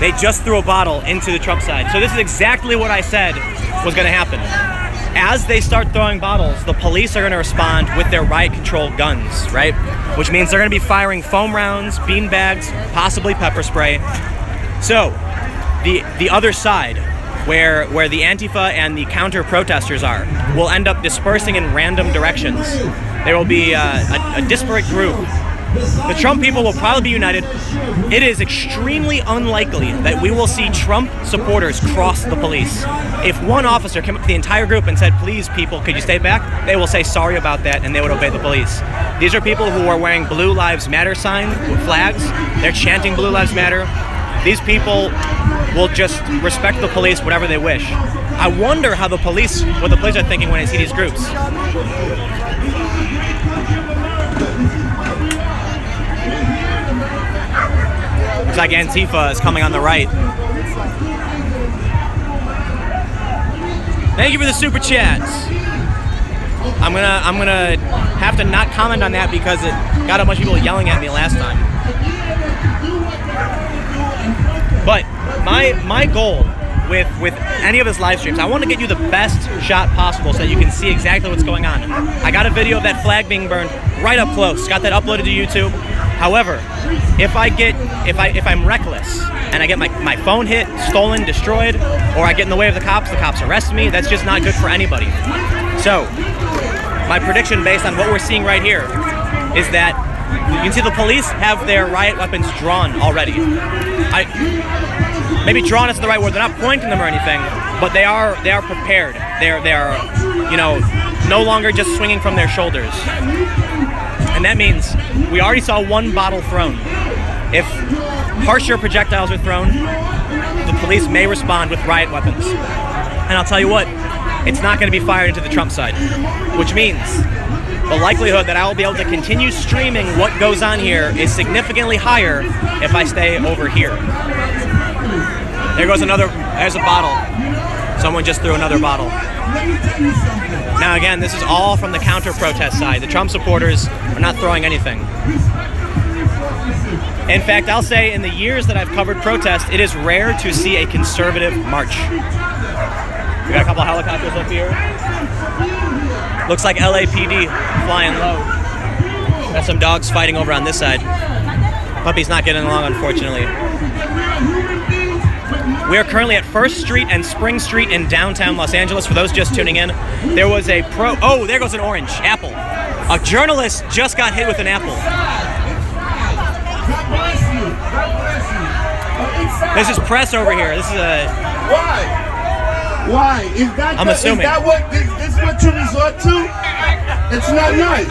They just threw a bottle into the Trump side. So this is exactly what I said was going to happen. As they start throwing bottles, the police are going to respond with their riot control guns, right? Which means they're going to be firing foam rounds, bean bags, possibly pepper spray. So the other side, where the Antifa and the counter protesters are, will end up dispersing in random directions. There will be a disparate group. The Trump people will probably be united. It is extremely unlikely that we will see Trump supporters cross the police. If one officer came up to the entire group and said, "Please, people, could you stay back?" they will say sorry about that and they would obey the police. These are people who are wearing Blue Lives Matter signs with flags. They're chanting Blue Lives Matter. These people will just respect the police whatever they wish. I wonder what the police are thinking when they see these groups. Looks like Antifa is coming on the right. Thank you for the super chats. I'm gonna have to not comment on that because it got a bunch of people yelling at me last time. But my goal with any of his live streams, I want to get you the best shot possible so that you can see exactly what's going on. I got a video of that flag being burned right up close. Got that uploaded to YouTube. However, if I'm reckless and I get my phone hit, stolen, destroyed, or I get in the way of the cops arrest me, that's just not good for anybody. So, my prediction based on what we're seeing right here is that you can see the police have their riot weapons drawn already. Maybe drawn isn't the right word. They're not pointing them or anything, but they are prepared. They are no longer just swinging from their shoulders. And that means we already saw one bottle thrown. If harsher projectiles are thrown, the police may respond with riot weapons. And I'll tell you what, it's not going to be fired into the Trump side, which means the likelihood that I will be able to continue streaming what goes on here is significantly higher if I stay over here. There goes there's a bottle. Someone just threw another bottle. Now again, this is all from the counter-protest side. The Trump supporters are not throwing anything. In fact, I'll say in the years that I've covered protests, it is rare to see a conservative march. We got a couple helicopters up here. Looks like LAPD flying low. Got some dogs fighting over on this side. Puppy's not getting along, unfortunately. We are currently at 1st Street and Spring Street in downtown Los Angeles. For those just tuning in, there was a oh, there goes an orange apple. A journalist just got hit with an apple. This is press over here. This is a... Why? Is that I'm assuming. Is that what this what you resort to? It's not nice.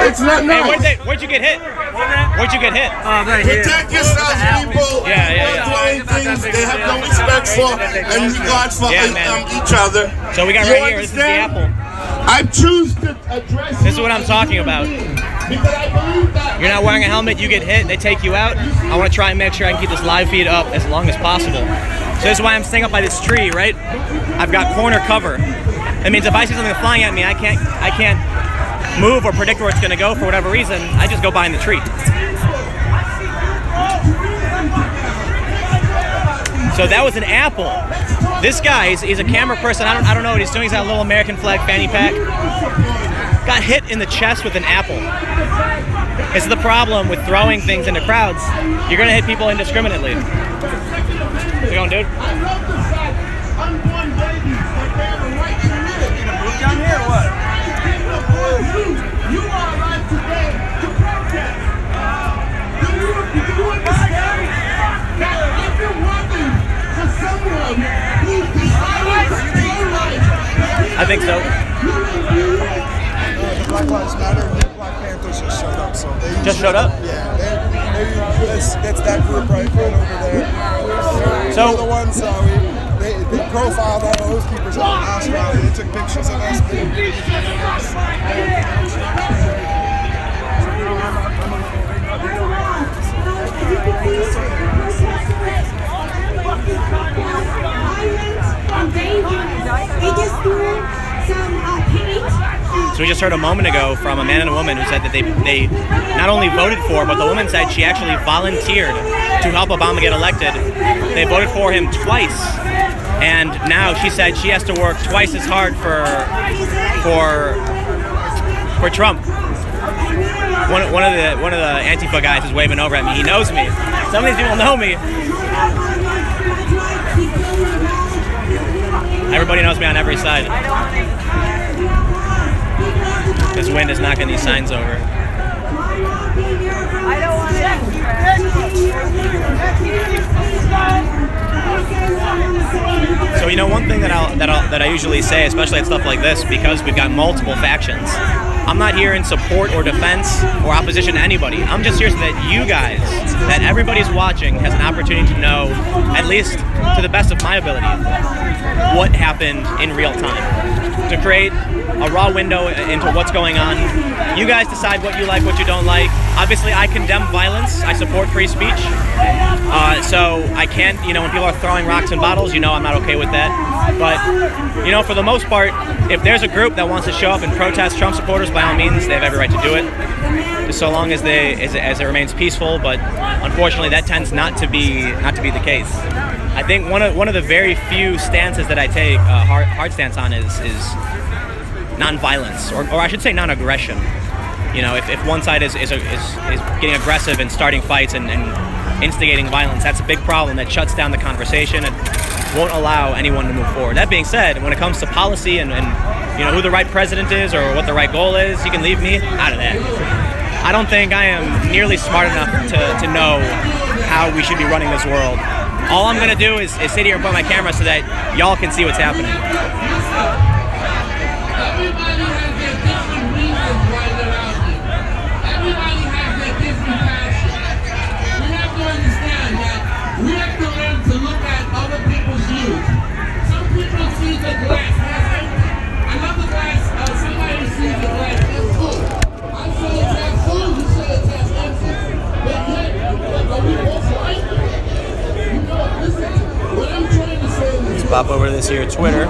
It's not nice. Hey, where'd you get hit? Where'd you get hit? Protect yourselves, people. Yeah. Throwing things they have no respect for and regard for each other. So we got right here. This is the apple. I choose to address. This is what I'm talking about. Because I believe that you're not wearing a helmet, you get hit, they take you out. I want to try and make sure I can keep this live feed up as long as possible. So this is why I'm staying up by this tree, right? I've got corner cover. That means if I see something flying at me, I can't move or predict where it's going to go for whatever reason. I just go behind the tree. So that was an apple. This guy is a camera person. I don't know what he's doing. He's got a little American flag fanny pack. Got hit in the chest with an apple. This is the problem with throwing things into crowds. You're gonna hit people indiscriminately. How's it going, dude? unborn babies that they have a right to live. You gonna move down here or what? You are alive today to protest. Do you understand that if you're working for someone who's deciding to take your life, I think so. Black Lives Matter and the Black Panthers just showed up, so they just showed up? Yeah, that's that group right over there. So they're the ones they profiled all the Oath Keepers at the last rally. They took pictures of us. So we just heard a moment ago from a man and a woman who said that they not only voted for, but the woman said she actually volunteered to help Obama get elected. They voted for him twice, and now she said she has to work twice as hard for Trump. One of the Antifa guys is waving over at me. He knows me. Some of these people know me. Everybody knows me on every side. This wind is knocking these signs over. I don't want to. So you know, one thing that I usually say, especially at stuff like this, because we've got multiple factions, I'm not here in support or defense or opposition to anybody. I'm just here so that you guys, that everybody's watching, has an opportunity to know, at least to the best of my ability, what happened in real time. To create a raw window into what's going on. You guys decide what you like, what you don't like. Obviously, I condemn violence. I support free speech. So I can't, when people are throwing rocks and bottles, you know I'm not okay with that. But, you know, for the most part, if there's a group that wants to show up and protest Trump supporters, by all means, they have every right to do it, just so long as it remains peaceful. But unfortunately, that tends not to be the case. I think one of the very few stances that I take hard stance on is non-violence, or I should say non-aggression. You know, if one side is getting aggressive and starting fights and instigating violence, that's a big problem that shuts down the conversation and won't allow anyone to move forward. That being said, when it comes to policy and you know who the right president is or what the right goal is, you can leave me out of that. I don't think I am nearly smart enough to know how we should be running this world. All I'm gonna do is sit here and put my camera so that y'all can see what's happening. Everybody has their different reasons why they're out here. Everybody has their different passions. We have to understand that we have to learn to look at other people's views. Some people see the glass half empty. Another glass, somebody sees the glass half full. I say it's half full, you say it's half empty. But yet, are we both right? You know, listen, what I'm trying to say is... Let's pop over to this here Twitter.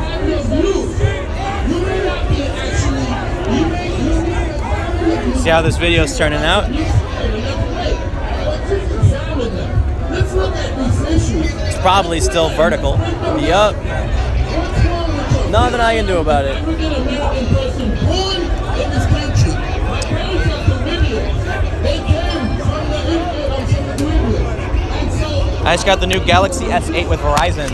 See how this video is turning out? It's probably still vertical. Yup. Nothing I can do about it. I just got the new Galaxy S8 with Verizon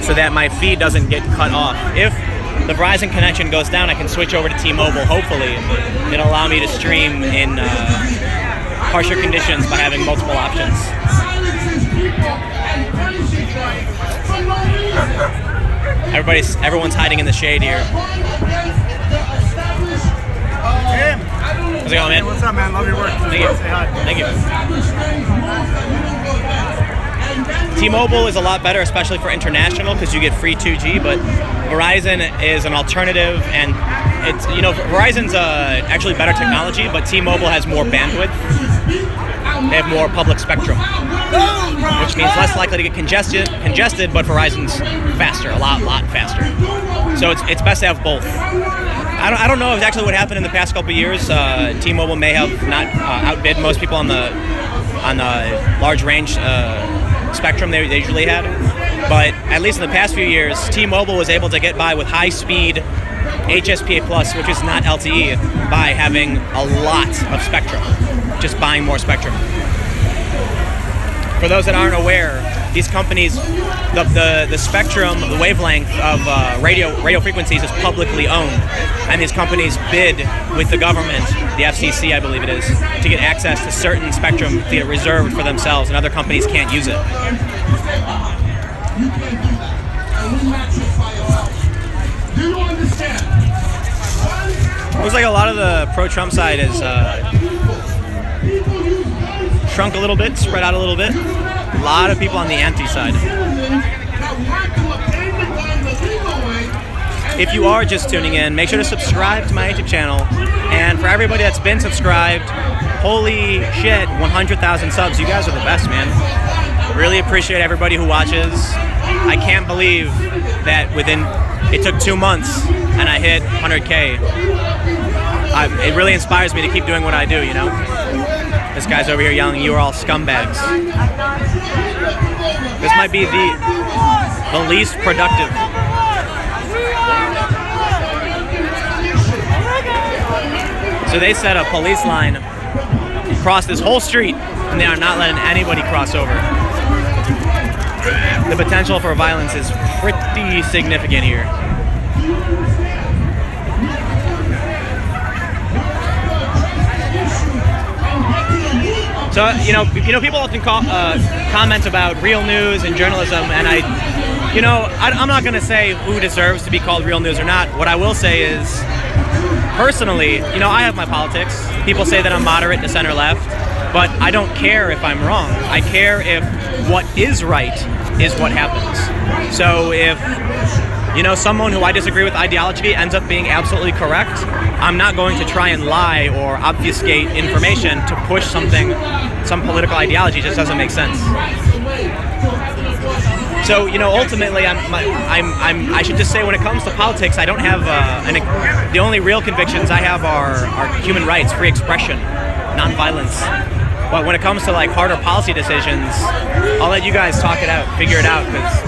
so that my feed doesn't get cut off. If the Verizon connection goes down, I can switch over to T-Mobile, hopefully. It'll allow me to stream in harsher conditions by having multiple options. Everyone's hiding in the shade here. How's it going, man? What's up, man? Love your work. Thank you. Say hi. Thank you. T-Mobile is a lot better, especially for international, because you get free 2G, but Verizon is an alternative, and it's, you know, Verizon's actually better technology, but T-Mobile has more bandwidth. They have more public spectrum, which means less likely to get congested, but Verizon's faster, a lot faster. So it's best to have both. I don't know exactly what happened in the past couple of years. T-Mobile may have not outbid most people on the large range spectrum they usually had, but at least in the past few years, T-Mobile was able to get by with high-speed HSPA+, which is not LTE, by having a lot of spectrum, just buying more spectrum. For those that aren't aware, these companies, the spectrum, the wavelength of radio frequencies is publicly owned, and these companies bid with the government, the FCC I believe it is, to get access to certain spectrum that are reserved for themselves, and other companies can't use it. Looks like a lot of the pro-Trump side is shrunk a little bit, spread out a little bit. A lot of people on the anti-side. If you are just tuning in, make sure to subscribe to my YouTube channel. And for everybody that's been subscribed, holy shit, 100,000 subs. You guys are the best, man. Really appreciate everybody who watches. I can't believe that it took 2 months and I hit 100K. It really inspires me to keep doing what I do, you know? This guy's over here yelling, "You are all scumbags." This might be the least productive. So they set a police line across this whole street, and they are not letting anybody cross over. The potential for violence is pretty significant here. So, you know, people often comment about real news and journalism, and I'm not going to say who deserves to be called real news or not. What I will say is, personally, I have my politics. People say that I'm moderate to center left, but I don't care if I'm wrong. I care if what is right is what happens. So if someone who I disagree with ideologically ends up being absolutely correct, I'm not going to try and lie or obfuscate information to push some political ideology. It just doesn't make sense. So ultimately, I should just say when it comes to politics, I don't have the only real convictions I have are human rights, free expression, nonviolence. But when it comes to like harder policy decisions, I'll let you guys talk it out, figure it out, because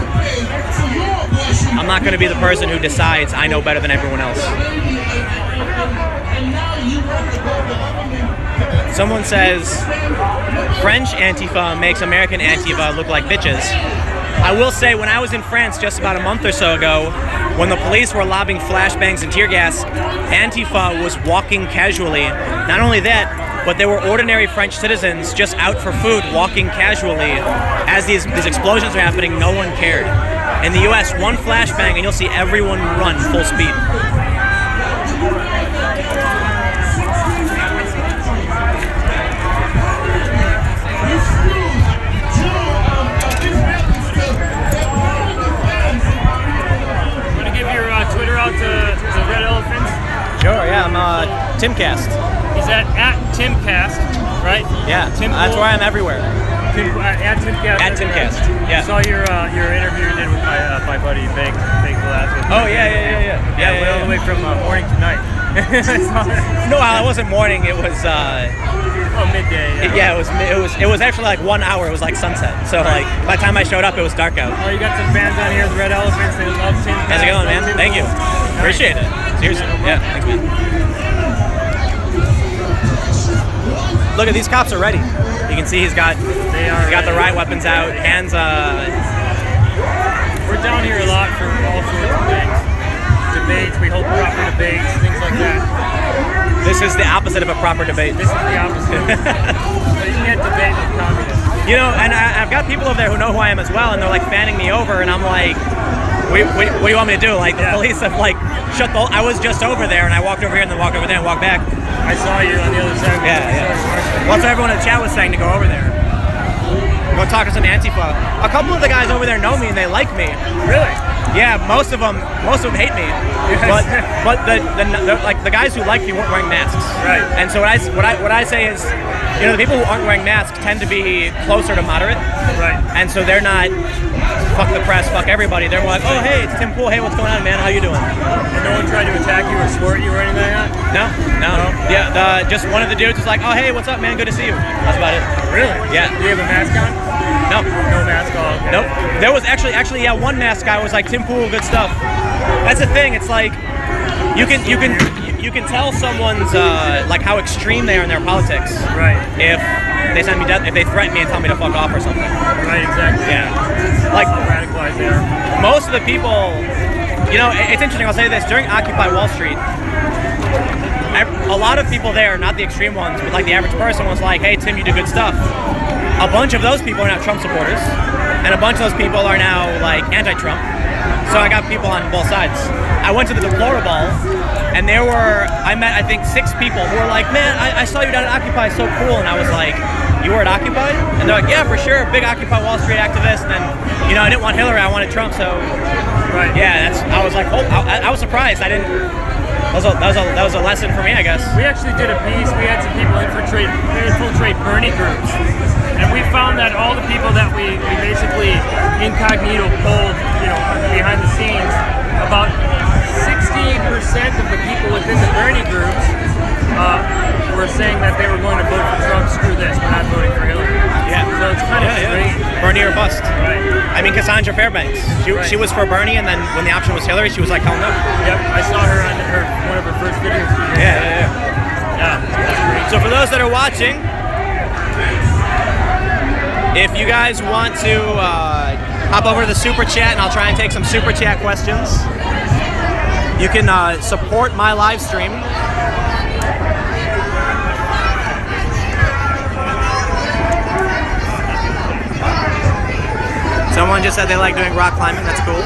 I'm not going to be the person who decides I know better than everyone else. Someone says French Antifa makes American Antifa look like bitches. I will say, when I was in France just about a month or so ago, when the police were lobbing flashbangs and tear gas, Antifa was walking casually. Not only that, but there were ordinary French citizens just out for food, walking casually. As these explosions were happening, no one cared. In the US, one flashbang and you'll see everyone run full speed. To Red Elephants? Sure, yeah, I'm Timcast. Is that at Timcast, right? Yeah, that's where I am everywhere. At Timcast. At Timcast, yeah. I saw your interview you did with my buddy Big Velasquez. Oh yeah. Went all the way from morning to night. No, it wasn't morning. It was midday. Yeah, it was actually like 1 hour. It was like sunset. So like by the time I showed up, it was dark out. Oh, you got some fans down here, the Red Elephants. They love Timcast. How's it going, man? Thank you. Appreciate it. Seriously. Yeah, thanks, man. Look at these cops are ready. You can see he's got the riot weapons out. Hands. We're down here a lot for all sorts of things. Debates. We hold proper debates, things like that. This is the opposite of a proper debate. This is the opposite. You can't debate with communists. And I've got people over there who know who I am as well, and they're like fanning me over, and I'm like, what do you want me to do? Like, the police have like shut the. I was just over there, and I walked over here, and then walked over there, and walked back. I saw you on the other side. Yeah. Well, that's what everyone in the chat was saying, to go over there. Go talk to some Antifa. A couple of the guys over there know me, and they like me. Really? Yeah, most of them hate me. But the guys who like me weren't wearing masks. Right. And so what I say is, the people who aren't wearing masks tend to be closer to moderate. Right. And so they're not fuck the press, fuck everybody. They're more like, oh hey, it's Tim Pool. Hey, what's going on, man? How you doing? And no one tried to attack you or squirt you or anything like that? No. Yeah, just one of the dudes was like, oh hey, what's up, man? Good to see you. That's about it. Really? Yeah. Do you have a mask on? No. No mask on. Okay. Nope. There was actually, yeah, one mask guy was like, Tim Pool, good stuff. That's the thing. It's like you can tell someone's like how extreme they are in their politics. Right. If they send me if they threaten me and tell me to fuck off or something. Right. Exactly. Yeah. Like radicalized there. Most of the people, it's interesting. I'll say this: during Occupy Wall Street, a lot of people there, not the extreme ones, but like the average person, was like, "Hey, Tim, you do good stuff." A bunch of those people are now Trump supporters, and a bunch of those people are now like anti-Trump. So I got people on both sides. I went to the Deplorable, and I met I think 6 people who were like, "Man, I saw you down at Occupy, so cool." And I was like, "You were at Occupy?" And they're like, "Yeah, for sure, big Occupy Wall Street activist." And then, I didn't want Hillary, I wanted Trump, so right. Yeah, I was like, I was surprised. I didn't. That was a lesson for me, I guess. We actually did a piece. We had some people infiltrate Bernie groups. And we found that all the people that we basically incognito polled, behind the scenes, about 60% of the people within the Bernie groups were saying that they were going to vote for Trump. Screw this, we're not voting for Hillary. Yeah. So it's kind of strange. Bernie or bust. Right. I mean, Cassandra Fairbanks. She was for Bernie, and then when the option was Hillary, she was like, hell no. Yep. I saw her on one of her first videos. Yeah. That's great. So for those that are watching, if you guys want to hop over to the Super Chat, and I'll try and take some Super Chat questions. You can support my live stream. Someone just said they like doing rock climbing. That's cool.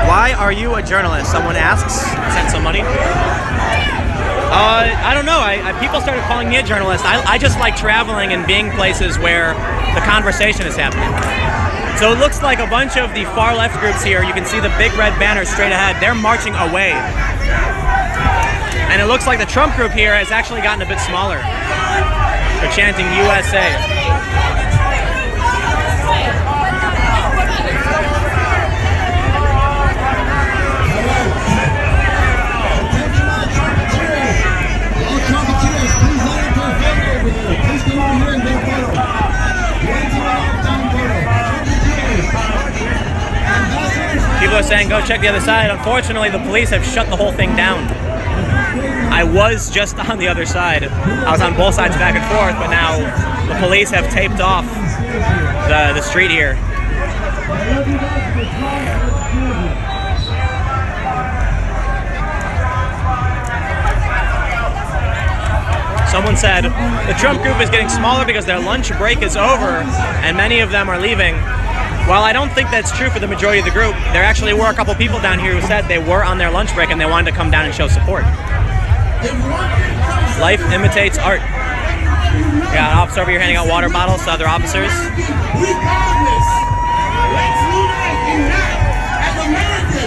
Why are you a journalist? Someone asks. Send some money. I don't know. People started calling me a journalist. I just like traveling and being places where the conversation is happening. So it looks like a bunch of the far left groups here. You can see the big red banners straight ahead. They're marching away. And it looks like the Trump group here has actually gotten a bit smaller. They're chanting USA. People are saying go check the other side. Unfortunately, the police have shut the whole thing down. I was just on the other side. I was on both sides back and forth, but now the police have taped off the street here. Someone said the Trump group is getting smaller because their lunch break is over and many of them are leaving. Well, I don't think that's true for the majority of the group. There actually were a couple people down here who said they were on their lunch break and they wanted to come down and show support. Life imitates art. Yeah, an officer over here handing out water bottles to other officers.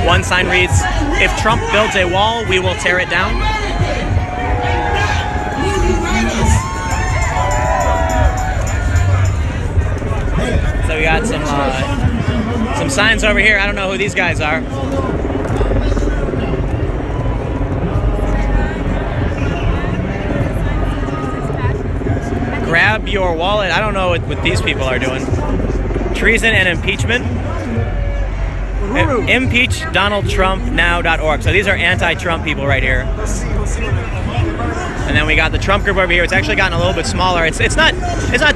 One sign reads, "If Trump builds a wall, we will tear it down." So we got some signs over here. I don't know who these guys are. Grab your wallet. I don't know what these people are doing. Treason and impeachment. Impeach Donald Trump now.org. So these are anti-Trump people right here. And then we got the Trump group over here. It's actually gotten a little bit smaller. It's not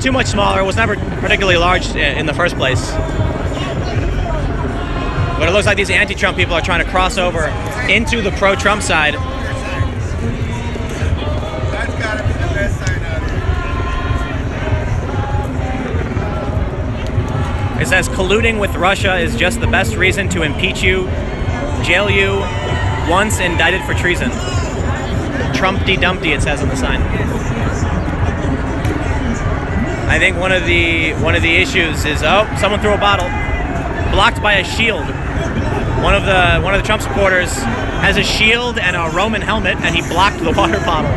too much smaller. It was never particularly large in the first place. But it looks like these anti-Trump people are trying to cross over into the pro-Trump side. That's gotta be the best sign out there. It says colluding with Russia is just the best reason to impeach you, jail you, once indicted for treason. Trumpty Dumpty, it says on the sign. I think one of the issues is someone threw a bottle, blocked by a shield. One of the Trump supporters has a shield and a Roman helmet, and he blocked the water bottle.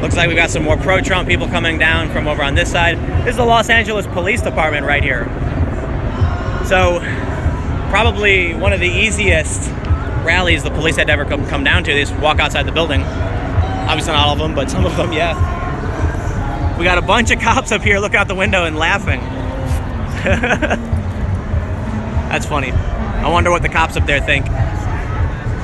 Looks like we've got some more pro-Trump people coming down from over on this side. This is the Los Angeles Police Department right here. So, probably one of the easiest rallies the police had to ever come down to. They just walk outside the building. Obviously not all of them, but some of them, yeah. We got a bunch of cops up here looking out the window and laughing. That's funny. I wonder what the cops up there think.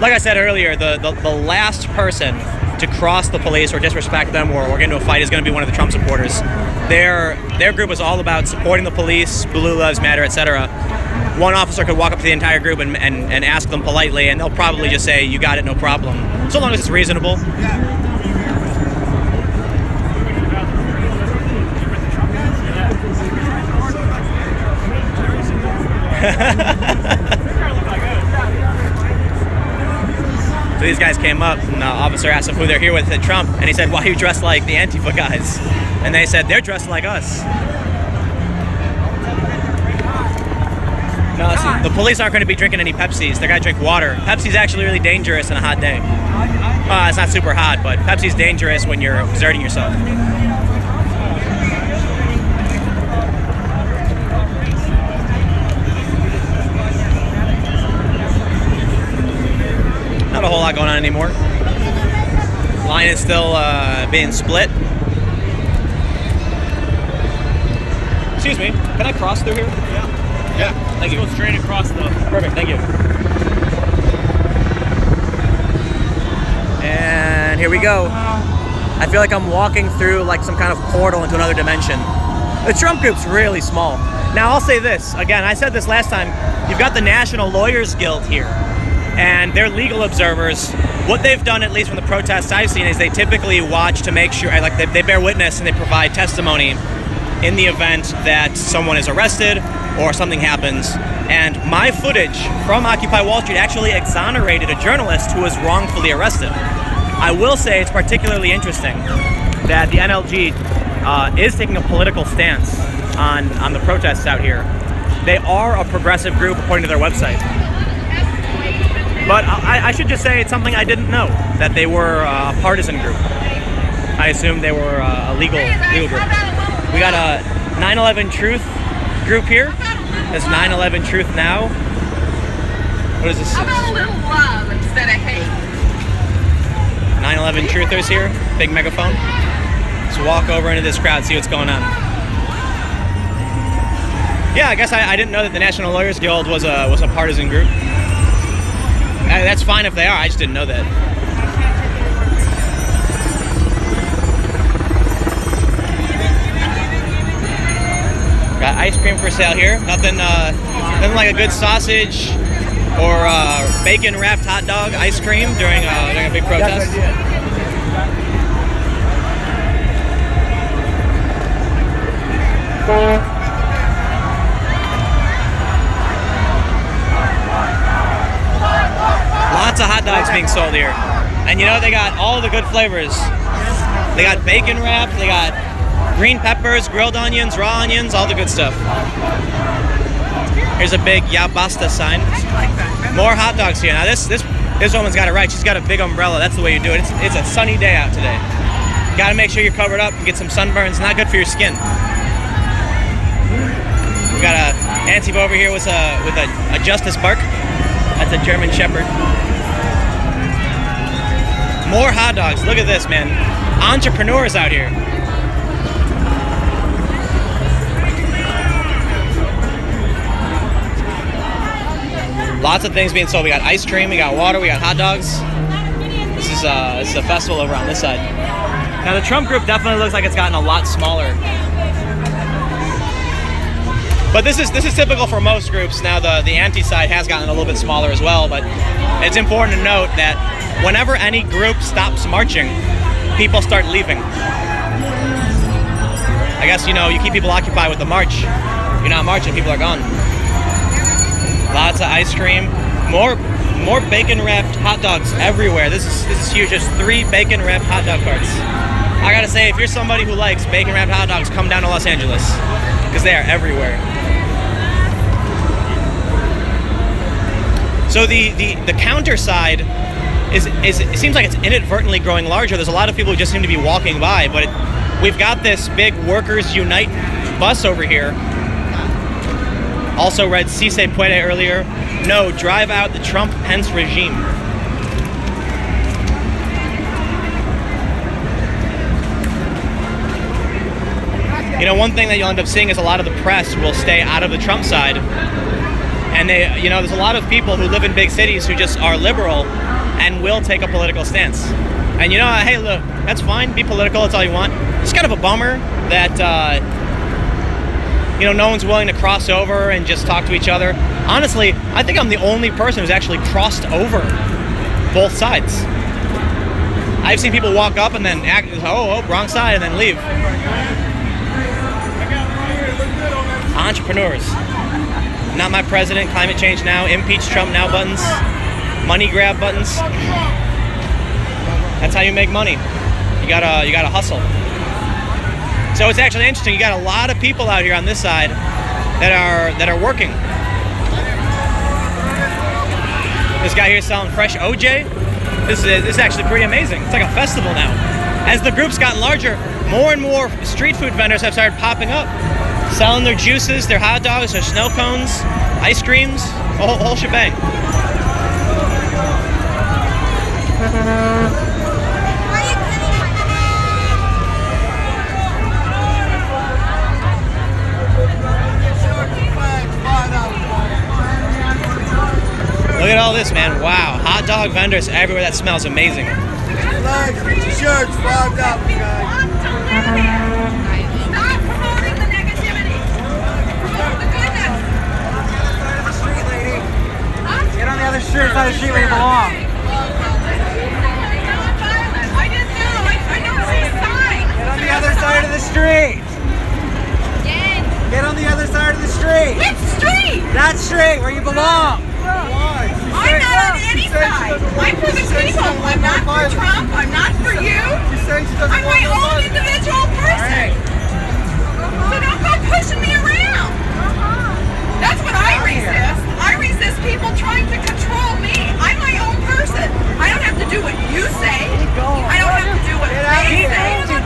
Like I said earlier, the last person to cross the police or disrespect them or get into a fight is going to be one of the Trump supporters. Their group is all about supporting the police, Blue Lives Matter, etc. One officer could walk up to the entire group and ask them politely, and they'll probably just say, "You got it, no problem," so long as it's reasonable. So these guys came up, and the officer asked them who they're here with, said Trump, and he said, "Why are you dressed like the Antifa guys?" And they said, "They're dressed like us." No, see, the police aren't going to be drinking any Pepsis. They're going to drink water. Pepsi's actually really dangerous on a hot day. It's not super hot, but Pepsi's dangerous when you're exerting yourself. Not a whole lot going on anymore. Line is still being split. Excuse me, can I cross through here? Yeah. Thank you. Go straight across the... Perfect, thank you. And here we go. I feel like I'm walking through like some kind of portal into another dimension. The Trump group's really small. Now I'll say this, again, I said this last time, you've got the National Lawyers Guild here. And they're legal observers. What they've done, at least from the protests I've seen, is they typically watch to make sure, like they bear witness and they provide testimony in the event that someone is arrested or something happens. And my footage from Occupy Wall Street actually exonerated a journalist who was wrongfully arrested. I will say it's particularly interesting that the NLG is taking a political stance on the protests out here. They are a progressive group according to their website. But I should just say it's something I didn't know, that they were a partisan group. I assumed they were a legal group. We got a 9/11 Truth group here. There's 9/11 Truth Now. What is this? How about a little love instead of hate? 9/11 Truthers here. Big megaphone. Let's walk over into this crowd, see what's going on. Yeah, I guess I didn't know that the National Lawyers Guild was a partisan group. That's fine if they are. I just didn't know that. Got ice cream for sale here. Nothing like a good sausage or bacon wrapped hot dog ice cream during a big protest. Lots of hot dogs being sold here. And you know, they got all the good flavors. They got bacon wrapped, they got green peppers, grilled onions, raw onions, all the good stuff. Here's a big Ya Basta sign. More hot dogs here. Now this woman's got it right. She's got a big umbrella. That's the way you do it. It's a sunny day out today. You gotta make sure you're covered up and get some sunburns. Not good for your skin. We got a Auntie over here with a Justice Bark. That's a German Shepherd. More hot dogs. Look at this, man. Entrepreneurs out here. Lots of things being sold. We got ice cream, we got water, we got hot dogs. This is a festival over on this side. Now the Trump group definitely looks like it's gotten a lot smaller. But this is typical for most groups. Now the anti-side has gotten a little bit smaller as well, but it's important to note that whenever any group stops marching, people start leaving. I guess, you know, you keep people occupied with the march. You're not marching, people are gone. Lots of ice cream. More bacon wrapped hot dogs everywhere. This is huge. There's 3 bacon wrapped hot dog carts. I gotta say, if you're somebody who likes bacon wrapped hot dogs, come down to Los Angeles, because they are everywhere. So the counter side it seems like it's inadvertently growing larger. There's a lot of people who just seem to be walking by, but we've got this big Workers Unite bus over here. Also read "Si se puede" earlier. No, drive out the Trump-Pence regime. You know, one thing that you'll end up seeing is a lot of the press will stay out of the Trump side. And there's a lot of people who live in big cities who just are liberal and will take a political stance. And you know, hey, look, that's fine. Be political. That's all you want. It's kind of a bummer that no one's willing to cross over and just talk to each other. Honestly, I think I'm the only person who's actually crossed over both sides. I've seen people walk up and then act, wrong side, and then leave. Entrepreneurs. Not my president, climate change now, impeach Trump now buttons, money grab buttons. That's how you make money. You gotta hustle. So it's actually interesting. You got a lot of people out here on this side that are working. This guy here is selling fresh OJ. This is actually pretty amazing. It's like a festival now. As the group's gotten larger, more and more street food vendors have started popping up, selling their juices, their hot dogs, their snow cones, ice creams, a whole shebang. Look at all this, man. Wow. Hot dog vendors everywhere. That smells amazing. Flags, get your shirts fogged up, guys. Stop promoting the negativity. Promote the goodness. Get on the other side of the street where you belong. I didn't know. I don't see a sign. Get on the other side of the street. Get on the other side of the street. Which street? That street where you belong. I'm not on any side. I'm for the people. I'm not for Trump. I'm not for you. I'm my own individual person. So don't go pushing me around. That's what I resist. I resist people trying to control me. I'm my own person. I don't have to do what you say. I don't have to do what they say.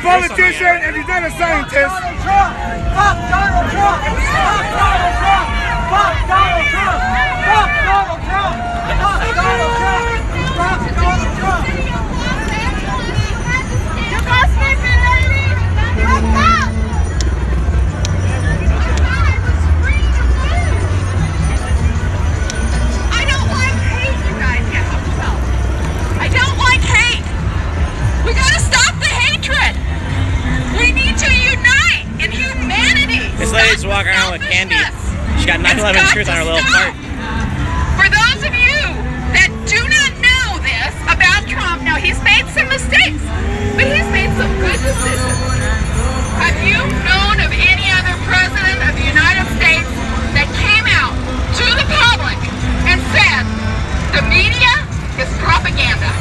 politician and he's not a scientist. Fuck Donald Trump! Fuck Donald Trump! Fuck Donald Trump! Fuck Donald Trump! Fuck Donald Trump! Fuck Donald Trump! You lost me, lady! What's up? I don't like hate, you guys get to tell. I don't like hate. We gotta stop the hatred. We need to unite in humanity. This lady's walking around with candy. She got 9/11 truth on her little cart. For those of you that do not know this about Trump, now he's made some mistakes, but he's made some good decisions. Have you known of any other president of the United States that came out to the public and said the media is propaganda?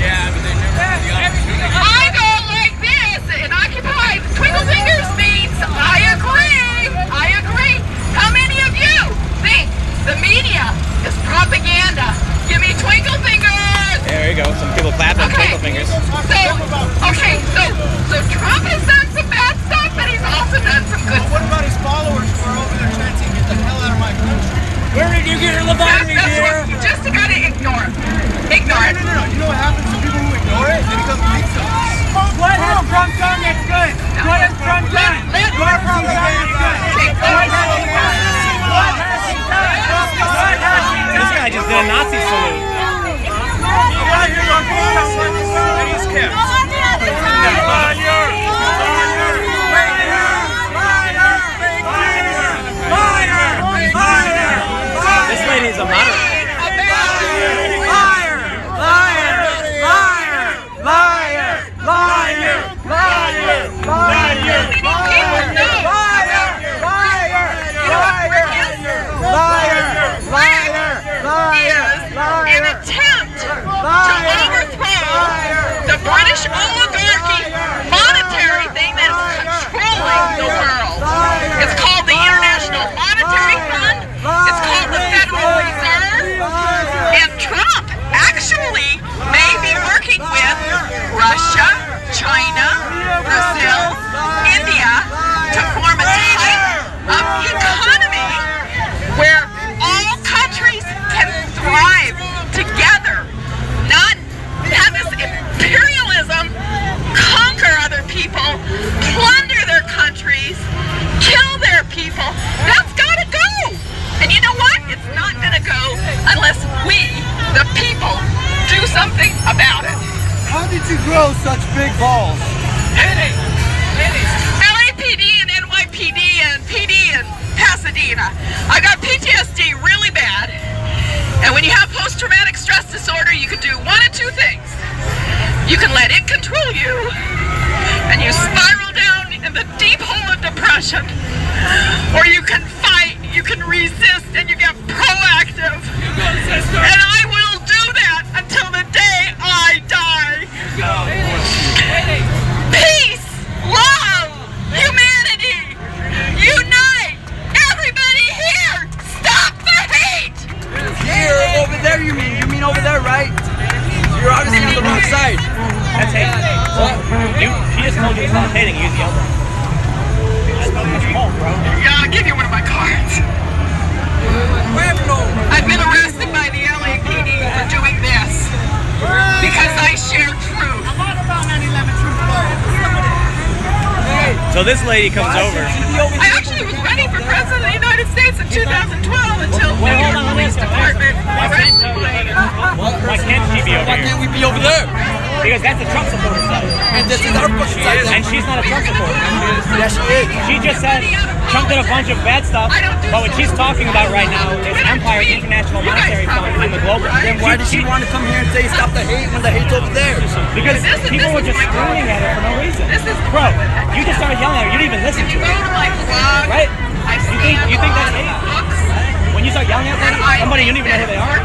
Yeah, but they never. I go like this and occupy. Twinkle fingers means I agree. I agree. How many of you think the media is propaganda? Give me twinkle fingers. There you go. Some people clapping twinkle fingers. So Trump has done some bad stuff, but he's also done some good stuff. What about his followers who are over there trying to get the hell out of my country? Where did you get your lobotomy, dear? You just gotta ignore it. Ignore it. No. You know what happens to people who ignore it? They become victims. What has Trump done that's good? What has Trump done? What has Trump done that's good? What has he done? What has he done? What has he done? This guy just did a Nazi salute. He's kept. This lady is a moderate. An attempt to overthrow the British oligarchy monetary thing that is controlling the world. It's called the International Monetary Fund. It's called the Federal Reserve. And Trump actually may be working with Russia, China, Brazil, India to form a type of economy where all countries can thrive together, not have this imperialism conquer other people, plunder their countries, kill their people. That's gotta go. And you know what? It's not gonna go unless we, the people, do something about it. How did you grow such big balls? LAPD and NYPD and PD and Pasadena. I got PTSD really bad. And when you have post-traumatic stress disorder, you can do one of two things. You can let it control you, and you spiral down in the deep hole of depression. Or you can fight, you can resist, and you get proactive. And I will do that until the day I die. Peace, love, humanity, unite, everybody here, stop the hate! Here, over there, you mean over there, right? You're obviously on the wrong side. That's hate. What? She just told you it's not hating. Use the elbow. That's cold, bro. Yeah, I'll give you one of my cards. I've been arrested by the LAPD for doing this because I share truth. So this lady comes over. I actually was running for president of the United States in 2012 until the police department arrested me. Why can't she be over Why here? can't we be over there? Because that's a Trump supporter side. And this is our fucking side. And she's not a Trump supporter. Yes, she is. She just said Trump did a bunch of bad stuff, but what she's talking about right now is Empire, the International Monetary Fund, and the global. Then why did she want to come here and say stop the hate when the hate's over there? Because people were just screaming at her for no reason. Bro, you just started yelling at her. You didn't even listen to her. Right? You think that's hate? When you start yelling at them, somebody you don't even know who they are.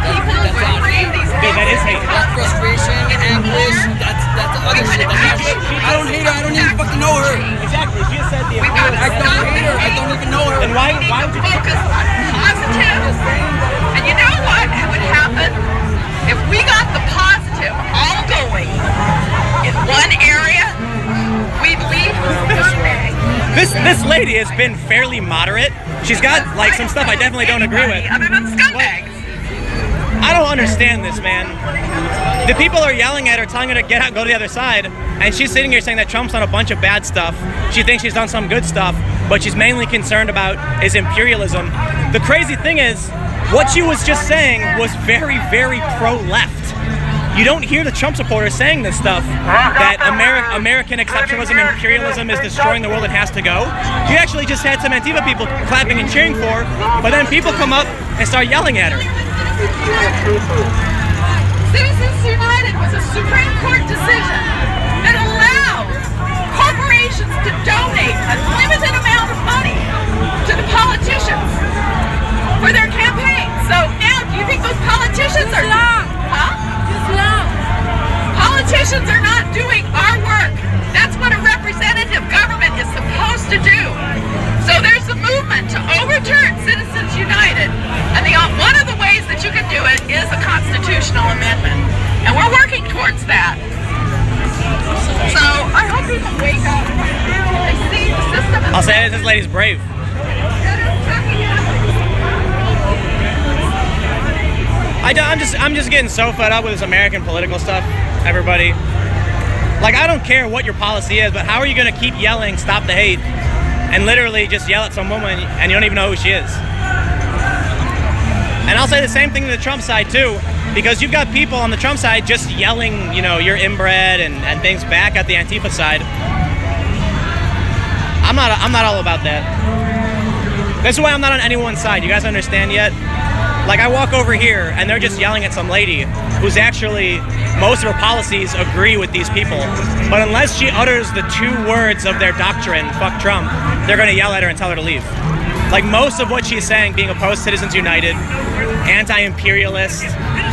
Okay, that is hate. That's frustration, anguish, that's other shit. I don't hate her, I don't even fucking know her. Exactly, she just said the I don't hate her, I don't even know her. Then why would you focus on positive? And you know what would happen? If we got the positive all going in one area, we'd this lady has been fairly moderate. She's got like some stuff I definitely don't agree with. Other than scumbags. I don't understand this, man. The people are yelling at her, telling her to get out, go to the other side, and she's sitting here saying that Trump's done a bunch of bad stuff. She thinks she's done some good stuff, but she's mainly concerned about his imperialism. The crazy thing is, what she was just saying was very, very pro-left. You don't hear the Trump supporters saying this stuff, that American exceptionalism, imperialism is destroying the world, it has to go. You actually just had some Antifa people clapping and cheering for her, but then people come up and start yelling at her. Citizens United was a Supreme Court decision that allows corporations to donate a limited amount of money to the politicians for their campaigns. So now, do you think those politicians are... Politicians are not doing our work. That's what a representative government is supposed to do. So there's a movement to overturn Citizens United. And one of the ways that you can do it is a constitutional amendment. And we're working towards that. So I hope people wake up. They see the system. I'll say this lady's brave. I'm just getting so fed up with this American political stuff, everybody. Like, I don't care what your policy is, but how are you going to keep yelling, stop the hate, and literally just yell at some woman and you don't even know who she is? And I'll say the same thing to the Trump side, too, because you've got people on the Trump side just yelling, you know, you're inbred and things back at the Antifa side. I'm not all about that. This is why I'm not on anyone's side. You guys understand yet? Like, I walk over here and they're just yelling at some lady who's actually, most of her policies agree with these people. But unless she utters the 2 words of their doctrine, fuck Trump, they're gonna yell at her and tell her to leave. Like, most of what she's saying, being opposed to Citizens United, anti-imperialist,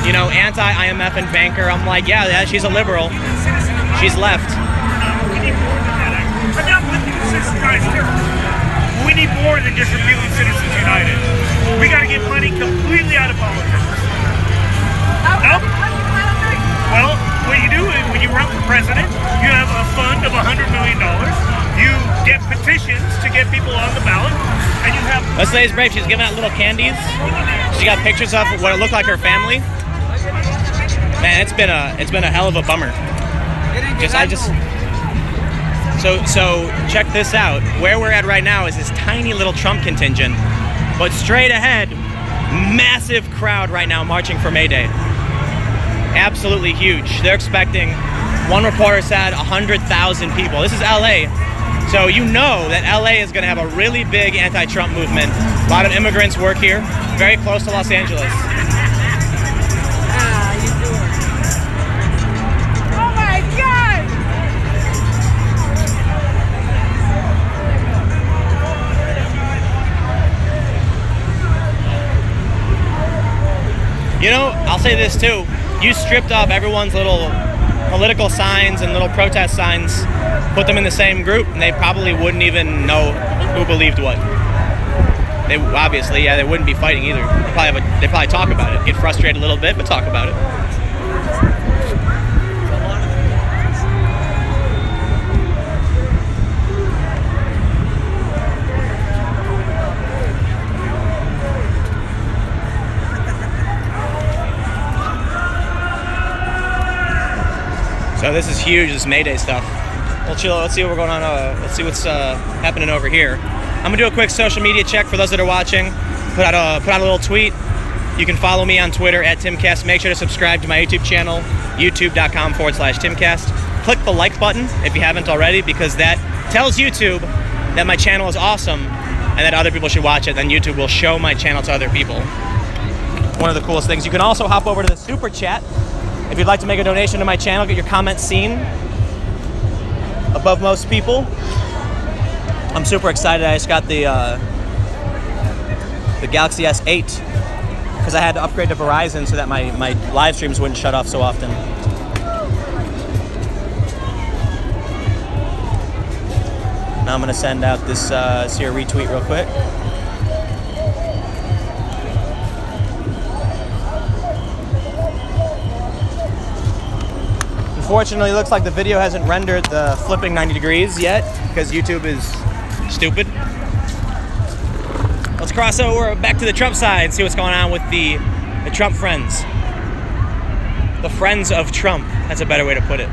you know, anti-IMF and banker, I'm like, yeah, she's a liberal. She's left. I'm not with you, Citizens United. We need more than just repealing Citizens United. We got to get money completely out of politics. Nope. Well, what you do is when you run for president, you have a fund of $100 million. You get petitions to get people on the ballot, and you have... This lady's brave. She's giving out little candies. She got pictures of what it looked like her family. Man, it's been a hell of a bummer. So check this out. Where we're at right now is this tiny little Trump contingent, but straight ahead, massive crowd right now marching for May Day. Absolutely huge. They're expecting, one reporter said, 100,000 people. This is LA, so you know that LA is going to have a really big anti-Trump movement. A lot of immigrants work here, very close to Los Angeles. Oh my God! You know, I'll say this too. You stripped off everyone's little political signs and little protest signs, put them in the same group, and they probably wouldn't even know who believed what. They obviously, yeah, they wouldn't be fighting either. They probably talk about it, get frustrated a little bit, but talk about it. So this is huge, this May Day stuff. Well, chill, let's see what we're going on, let's see what's happening over here. I'm gonna do a quick social media check for those that are watching. Put out a little tweet. You can follow me on Twitter at Timcast. Make sure to subscribe to my YouTube channel, youtube.com/Timcast. Click the like button if you haven't already, because that tells YouTube that my channel is awesome and that other people should watch it. Then YouTube will show my channel to other people. One of the coolest things. You can also hop over to the Super Chat. If you'd like to make a donation to my channel, get your comments seen above most people. I'm super excited. I just got the Galaxy S8 because I had to upgrade to Verizon so that my live streams wouldn't shut off so often. Now I'm gonna send out this here retweet real quick. Unfortunately, it looks like the video hasn't rendered the flipping 90 degrees yet because YouTube is Stupid. Let's cross over back to the Trump side and see what's going on with the Trump friends. The friends of Trump. That's a better way to put it.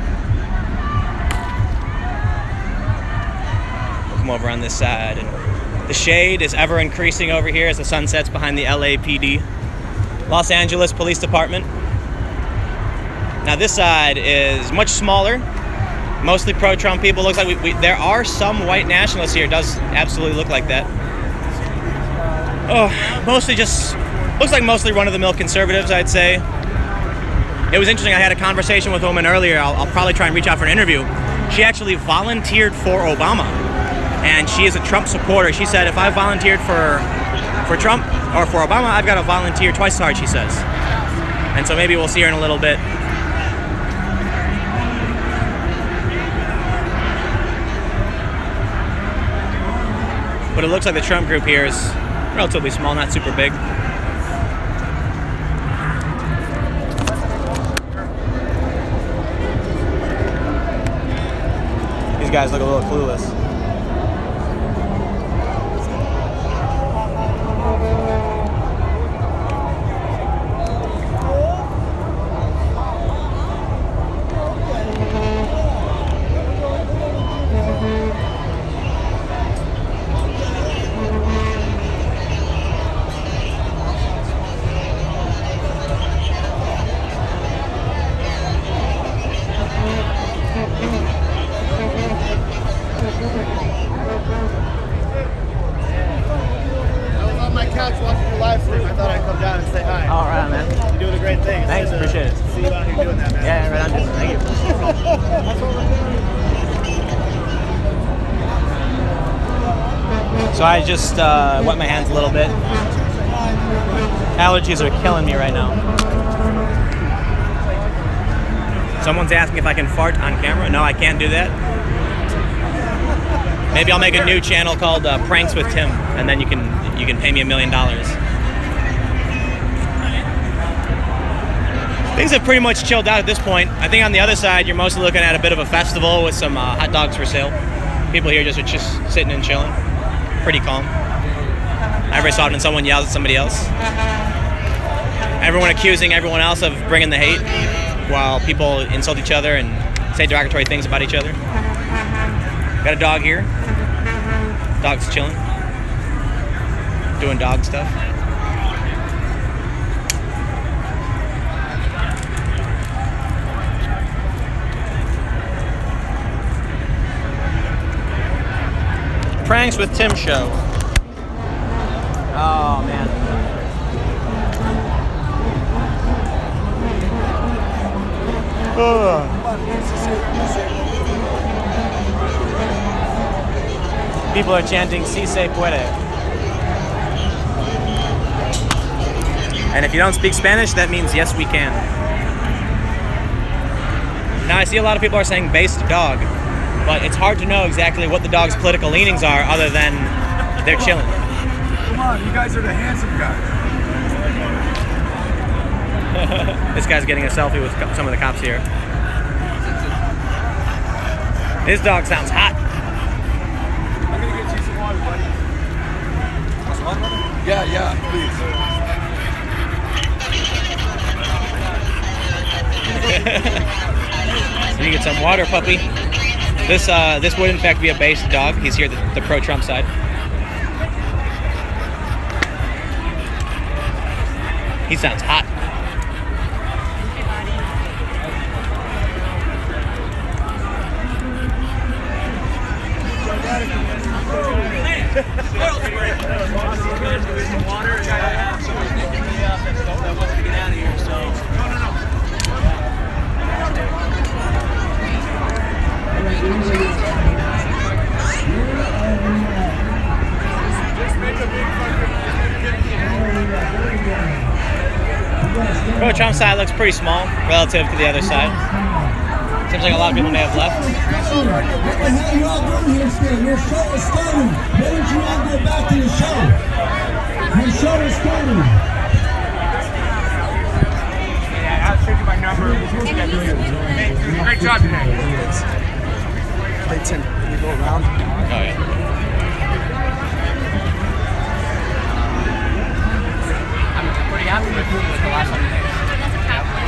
We'll come over on this side. And the shade is ever increasing over here as the sun sets behind the LAPD. Los Angeles Police Department. Now this side is much smaller. Mostly pro-Trump people. Looks like there are some white nationalists here. It does absolutely look like that. Oh, mostly just... Looks like mostly run-of-the-mill conservatives, I'd say. It was interesting, I had a conversation with a woman earlier. I'll probably try and reach out for an interview. She actually volunteered for Obama, and she is a Trump supporter. She said, if I volunteered for Trump or for Obama, I've got to volunteer twice as hard, she says. And so maybe we'll see her in a little bit. But it looks like the Trump group here is relatively small, not super big. These guys look a little clueless. So I just wet my hands a little bit. Allergies are killing me right now. Someone's asking if I can fart on camera. No, I can't do that. Maybe I'll make a new channel called Pranks with Tim, and then you can pay me $1 million. Things have pretty much chilled out at this point. I think on the other side, you're mostly looking at a bit of a festival with some hot dogs for sale. People here just are just sitting and chilling. Pretty calm. Every so often someone yells at somebody else. Everyone accusing everyone else of bringing the hate while people insult each other and say derogatory things about each other. Got a dog here. Dog's chilling. Doing dog stuff. Pranks with Tim show. Oh man. People are chanting "Si se puede." And if you don't speak Spanish, that means yes, we can. Now I see a lot of people are saying based dog. But it's hard to know exactly what the dog's political leanings are other than they're chilling. Come on, you guys are the handsome guys. This guy's getting a selfie with some of the cops here. His dog sounds hot. I'm gonna get you some water, buddy. Want some water, brother? Yeah, please. You get some water, puppy. This would in fact be a based dog. He's here the pro-Trump side. He sounds hot. Pro-Trump side looks pretty small relative to the other side. Seems like a lot of people may have left. What the hell you all doing here still? Your show is starting. Why don't you all go back to your show? Your show is starting. Yeah, I'll show you my number. Great job today. Hey Tim, can we go around? Oh yeah. I'm pretty happy with the last one. Do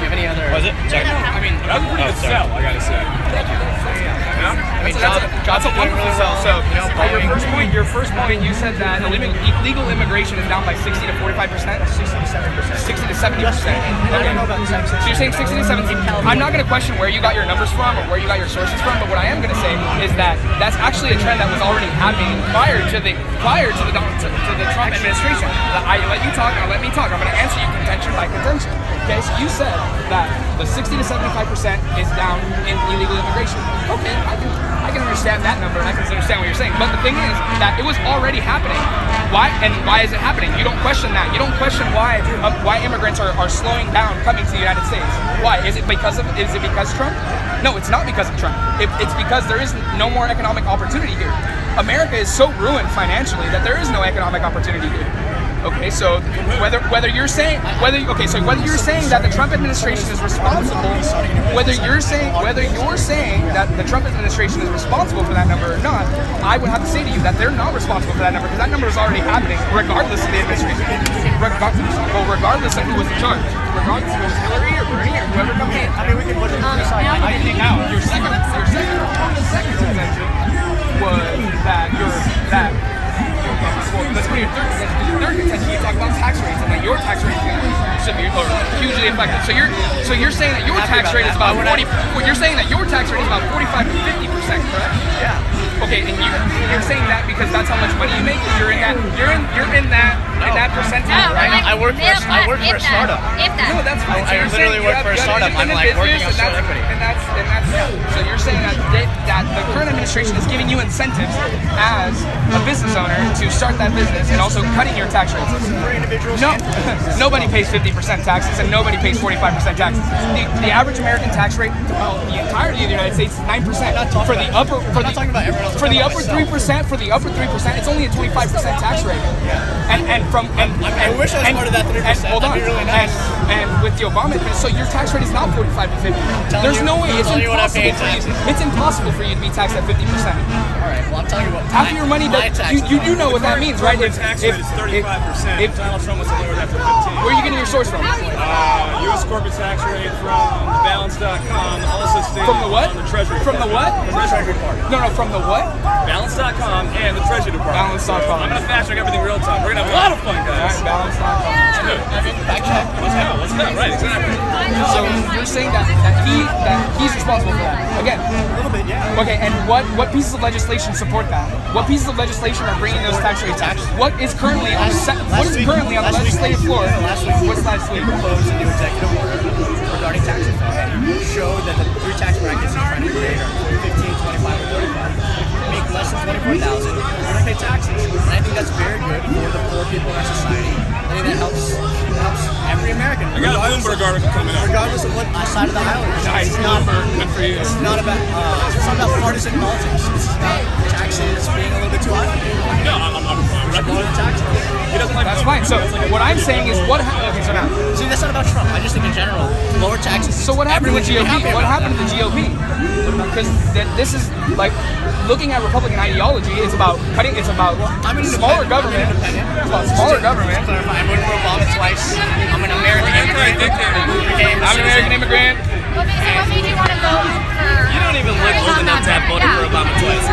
you have any other? Was it? Check. I mean, that was a pretty good sell, I gotta say. Thank you. Yeah? I mean, That's a wonderful sell. So, your first point, you said that illegal immigration is down by 60 to 45%? 60 to 70%. 60 to 70%. I don't know about the sex. So you're saying 60 to 70. I'm not going to question where you got your numbers from or where you got your sources from, but what I am going to say is that that's actually a trend that was already happening prior to the Trump administration. I let you talk, now let me talk. I'm going to answer you contention by contention. Okay, so you said that the 60 to 75% is down in illegal immigration. Okay, I can understand that number and I can understand what you're saying. But the thing is that it was already happening. Why is it happening? You don't question that. You don't question why immigrants are slowing down coming to the United States. Why? Is it because Trump? No, it's not because of Trump. It's because there is no more economic opportunity here. America is so ruined financially that there is no economic opportunity here. Okay, so whether you're saying that the Trump administration is responsible, whether you're saying that the Trump administration is responsible for that number or not, I would have to say to you that they're not responsible for that number because that number is already happening regardless of the administration, regardless of who was in charge, regardless of if it was Hillary or Bernie or whoever comes in. I mean, we can put it aside. I think now your second contention was that. Let's put your third contention. You talk about tax rates and that your tax rate is going to be severe or hugely affected. So you're saying that your tax rate is about 40. You're saying that your tax rate is about 45 to 50%, correct? Yeah. Okay, and you're saying that because that's how much money you make. You're in that percentile, right? I work for a startup. No, that's fine. I literally work for a startup. I'm like working on social equity. And that's so you're saying that the current administration is giving you incentives as a business owner to start that business and also cutting your tax rates. No, nobody pays 50% taxes and nobody pays 45% taxes. The average American tax rate, the entirety of the United States, is 9%. For the upper 3%, it's only a 25% tax rate. I wish I was part of that 3%. Hold on. Really nice. And with the Obama administration, so your tax rate is not 45 to 50. There's no way. It's impossible for you to be taxed at 50%. All right. Well, I'm telling you what. Half of your money, you do know what that means, right? If tax rate is 35%, if Donald Trump was to lower that to 15%. Where are you getting your source from? U.S. corporate tax rate from balance.com. Also stated from the what? On the Treasury From the what? The Treasury Department. No, from the what? Balance.com and the Treasury Department. Balance.com. So I'm going to fast track everything real time. We're going to have a lot of fun, guys. All right, balance.com. Back check. Let's go. Right, exactly. So you're saying that he's responsible for that. Again. A little bit, yeah. Okay, and what pieces of legislation support that? What pieces of legislation are bringing those tax rates up? What is currently on the legislative floor? What's last week? Proposed a new executive order regarding tax reform and showed that the three tax brackets he's trying to create are 15, 25, or 35. Make less than 24,000, you're going to pay taxes. And I think that's very good for the poor people in our society. I think that helps every American. I got a Bloomberg article coming up. Regardless of what side of the aisle you're on. Nice. Good for you. It's not about partisan politics. This is about taxes being a little bit too high. No, I'm lowering taxes. He doesn't like that's fine. So what I'm saying is what happened. Okay, so now. See, that's not about Trump. I just think in general, lower taxes. So what happened to the GOP? What happened to the GOP? Because this is like looking at Republican ideology. It's about cutting. It's about smaller government. It's about smaller government. Clarify, I voted for Obama twice. I'm an American immigrant. I'm an American immigrant. Okay, so what made you want to vote for? You don't even look old enough to have voted for Obama twice.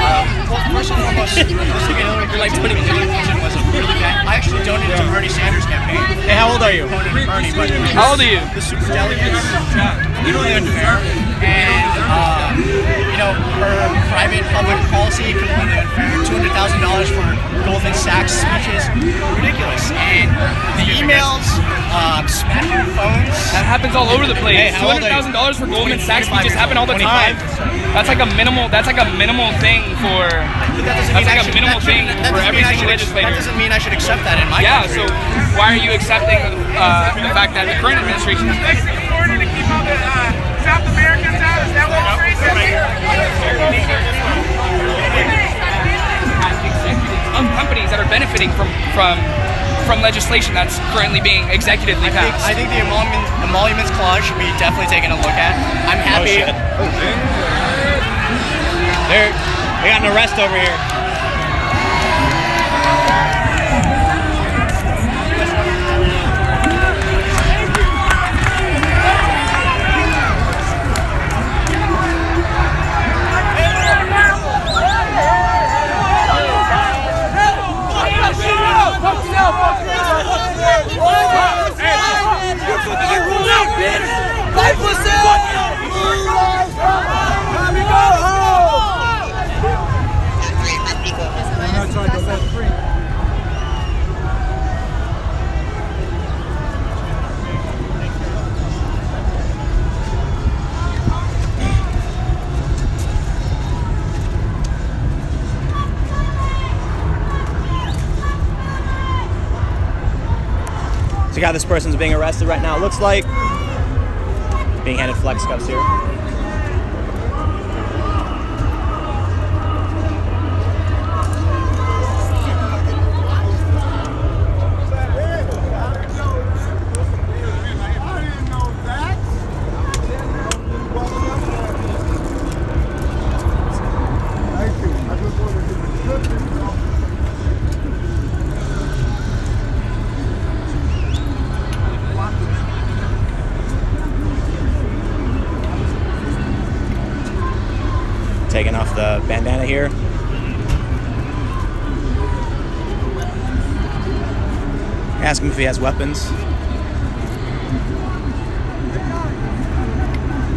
Well, first and foremost, you're like 20 million was a really bad. I actually donated to Bernie Sanders' campaign. Hey, how old are you? Bernie, but how old are you? The super delegates, literally unfair, and her private public policy completely unfair. $200,000 for Goldman Sachs speeches, ridiculous. And the emails, smashing phones. That happens all over the place. $200,000 for Goldman Sachs speeches happen all the time. That's like a minimal. That's like a minimal thing for. For every single legislator. That doesn't mean I should accept that in my country. So why are you accepting the fact that the current administration is in order to keep all the South Americans out? Is that what you're saying? Companies that are benefiting from legislation that's currently being executively passed. I think the emoluments clause should be definitely taken a look at. I'm happy. They got an arrest over here. So yeah, this person's being arrested right now, it looks like. Being handed flex cuffs here. Taking off the bandana here. Ask him if he has weapons.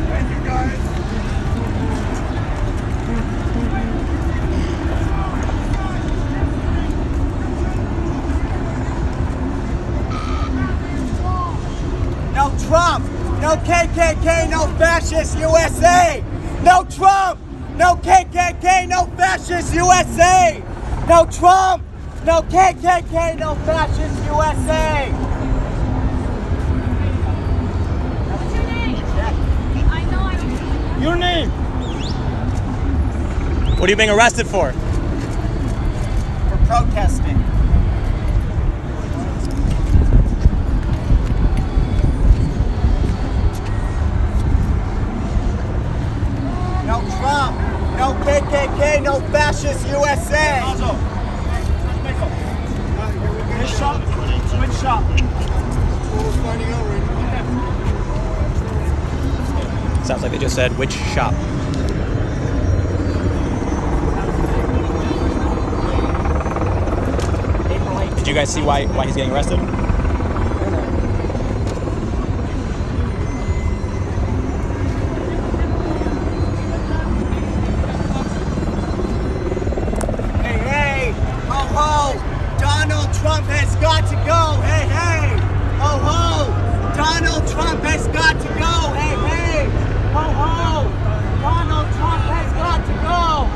Thank you, guys. No Trump, no KKK, no fascist USA. No Trump, no KKK, no fascist USA. No Trump, no KKK, no fascist USA. Your name? What are you being arrested for? For protesting. No Trump, no KKK, no fascist USA. Which shop? Which shop? Sounds like they just said which shop. Did you guys see why he's getting arrested? Hey, hey, ho, ho, Donald Trump has got to go. Hey, hey, ho, ho, Donald Trump has got to go. Hey, hey, ho, ho, Donald Trump has got to go.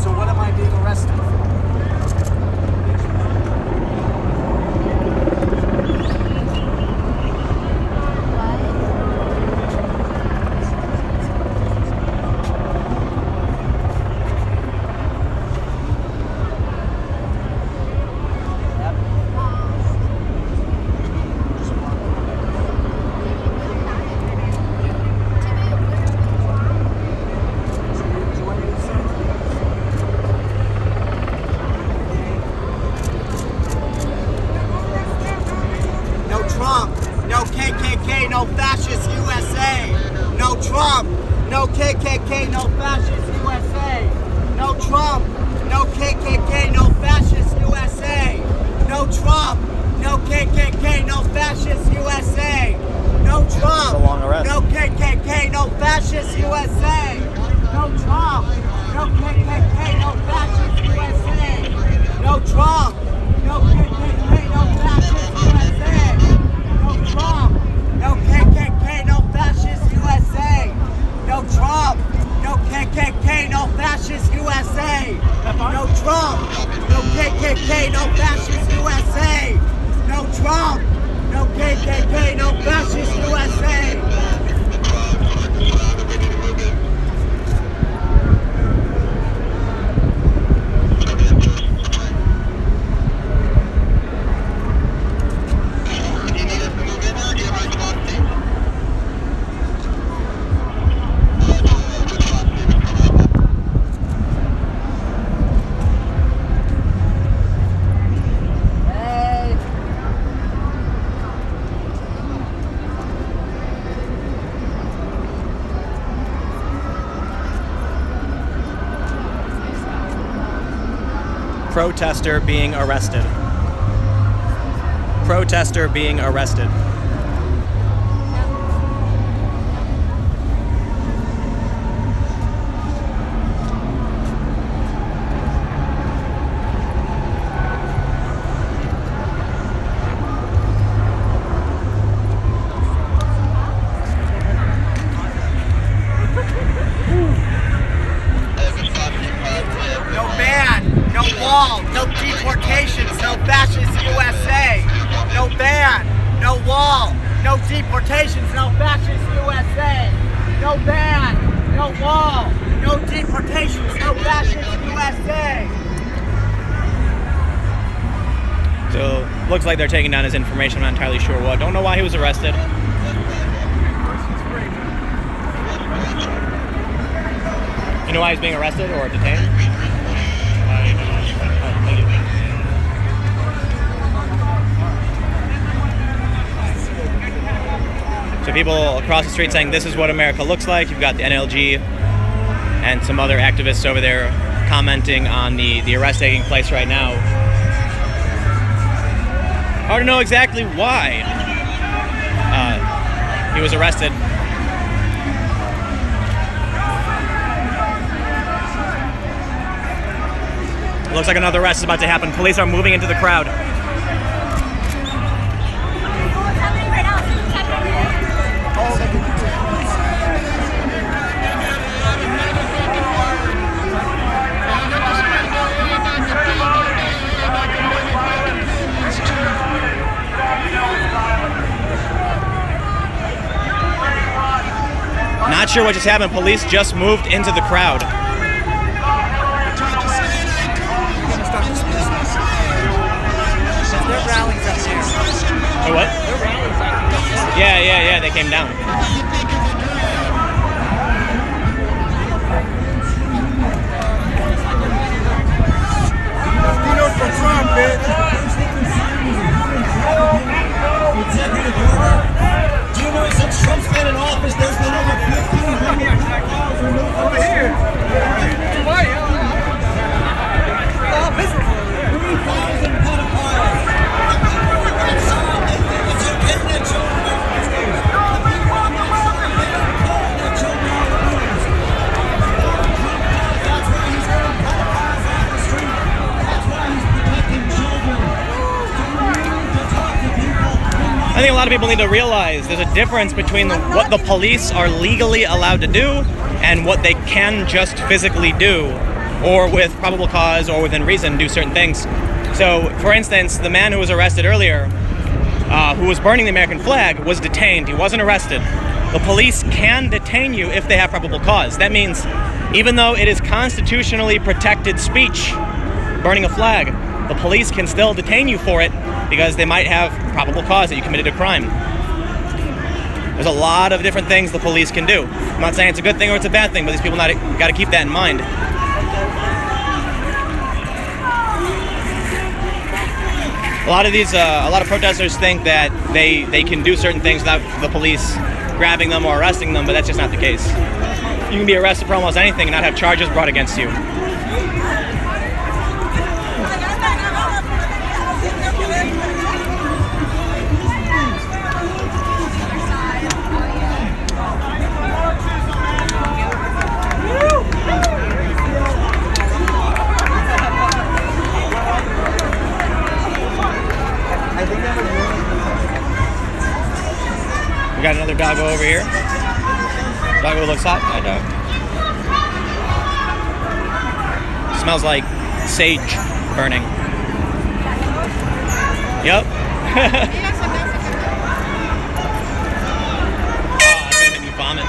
So what am I being arrested for? No Trump, no KKK, no fascist USA. No Trump, no KKK, no fascist USA. No Trump, no KKK, no fascist USA. No Trump, no KKK, no fascist USA. No Trump, no KKK, no fascist USA. No Trump, no KKK, no fascist USA. No Trump, no KKK, no fascist USA. No Trump, no KKK, no fascist USA. No Trump, no KKK, no fascist USA. No Trump, no KKK, no fascist USA. No Trump, no KKK, no fascist USA. Protester being arrested. Protester being arrested. wall, no deportations, no fascist USA. No ban, no wall, no deportations, no fascist USA. No ban, no wall, no deportations, no fascist USA. So, looks like they're taking down his information. I'm not entirely sure what. Don't know why he was arrested. You know why he's being arrested or detained? Thank you. So people across the street saying this is what America looks like. You've got the NLG and some other activists over there commenting on the arrest taking place right now. Hard to know exactly why he was arrested. It looks like another arrest is about to happen. Police are moving into the crowd. Not sure what just happened. Police just moved into the crowd. Their rallies up there. Oh, what? Their rallies up there. Yeah, they came down. Latinos for Trump, bitch. Executive order. Do you know since Trump's been in office, there's been over 1,500 pedophiles removed from the Here. Why? Oh, miserable. 3,000 pedophiles. It's your internet children. That's why he's getting pedophiles off the street. That's why he's protecting children. I think a lot of people need to realize there's a difference between what the police are legally allowed to do and what they can just physically do, or with probable cause or within reason do certain things. So, for instance, the man who was arrested earlier, who was burning the American flag, was detained. He wasn't arrested. The police can detain you if they have probable cause. That means even though it is constitutionally protected speech, burning a flag, the police can still detain you for it because they might have probable cause that you committed a crime. There's a lot of different things the police can do. I'm not saying it's a good thing or it's a bad thing, but these people got to keep that in mind. A lot of protesters think that they can do certain things without the police grabbing them or arresting them, but that's just not the case. You can be arrested for almost anything and not have charges brought against you. We got another doggo over here. Doggo looks hot. Hi, dog. Smells like sage burning. Yep. Oh, that's gonna make me vomit.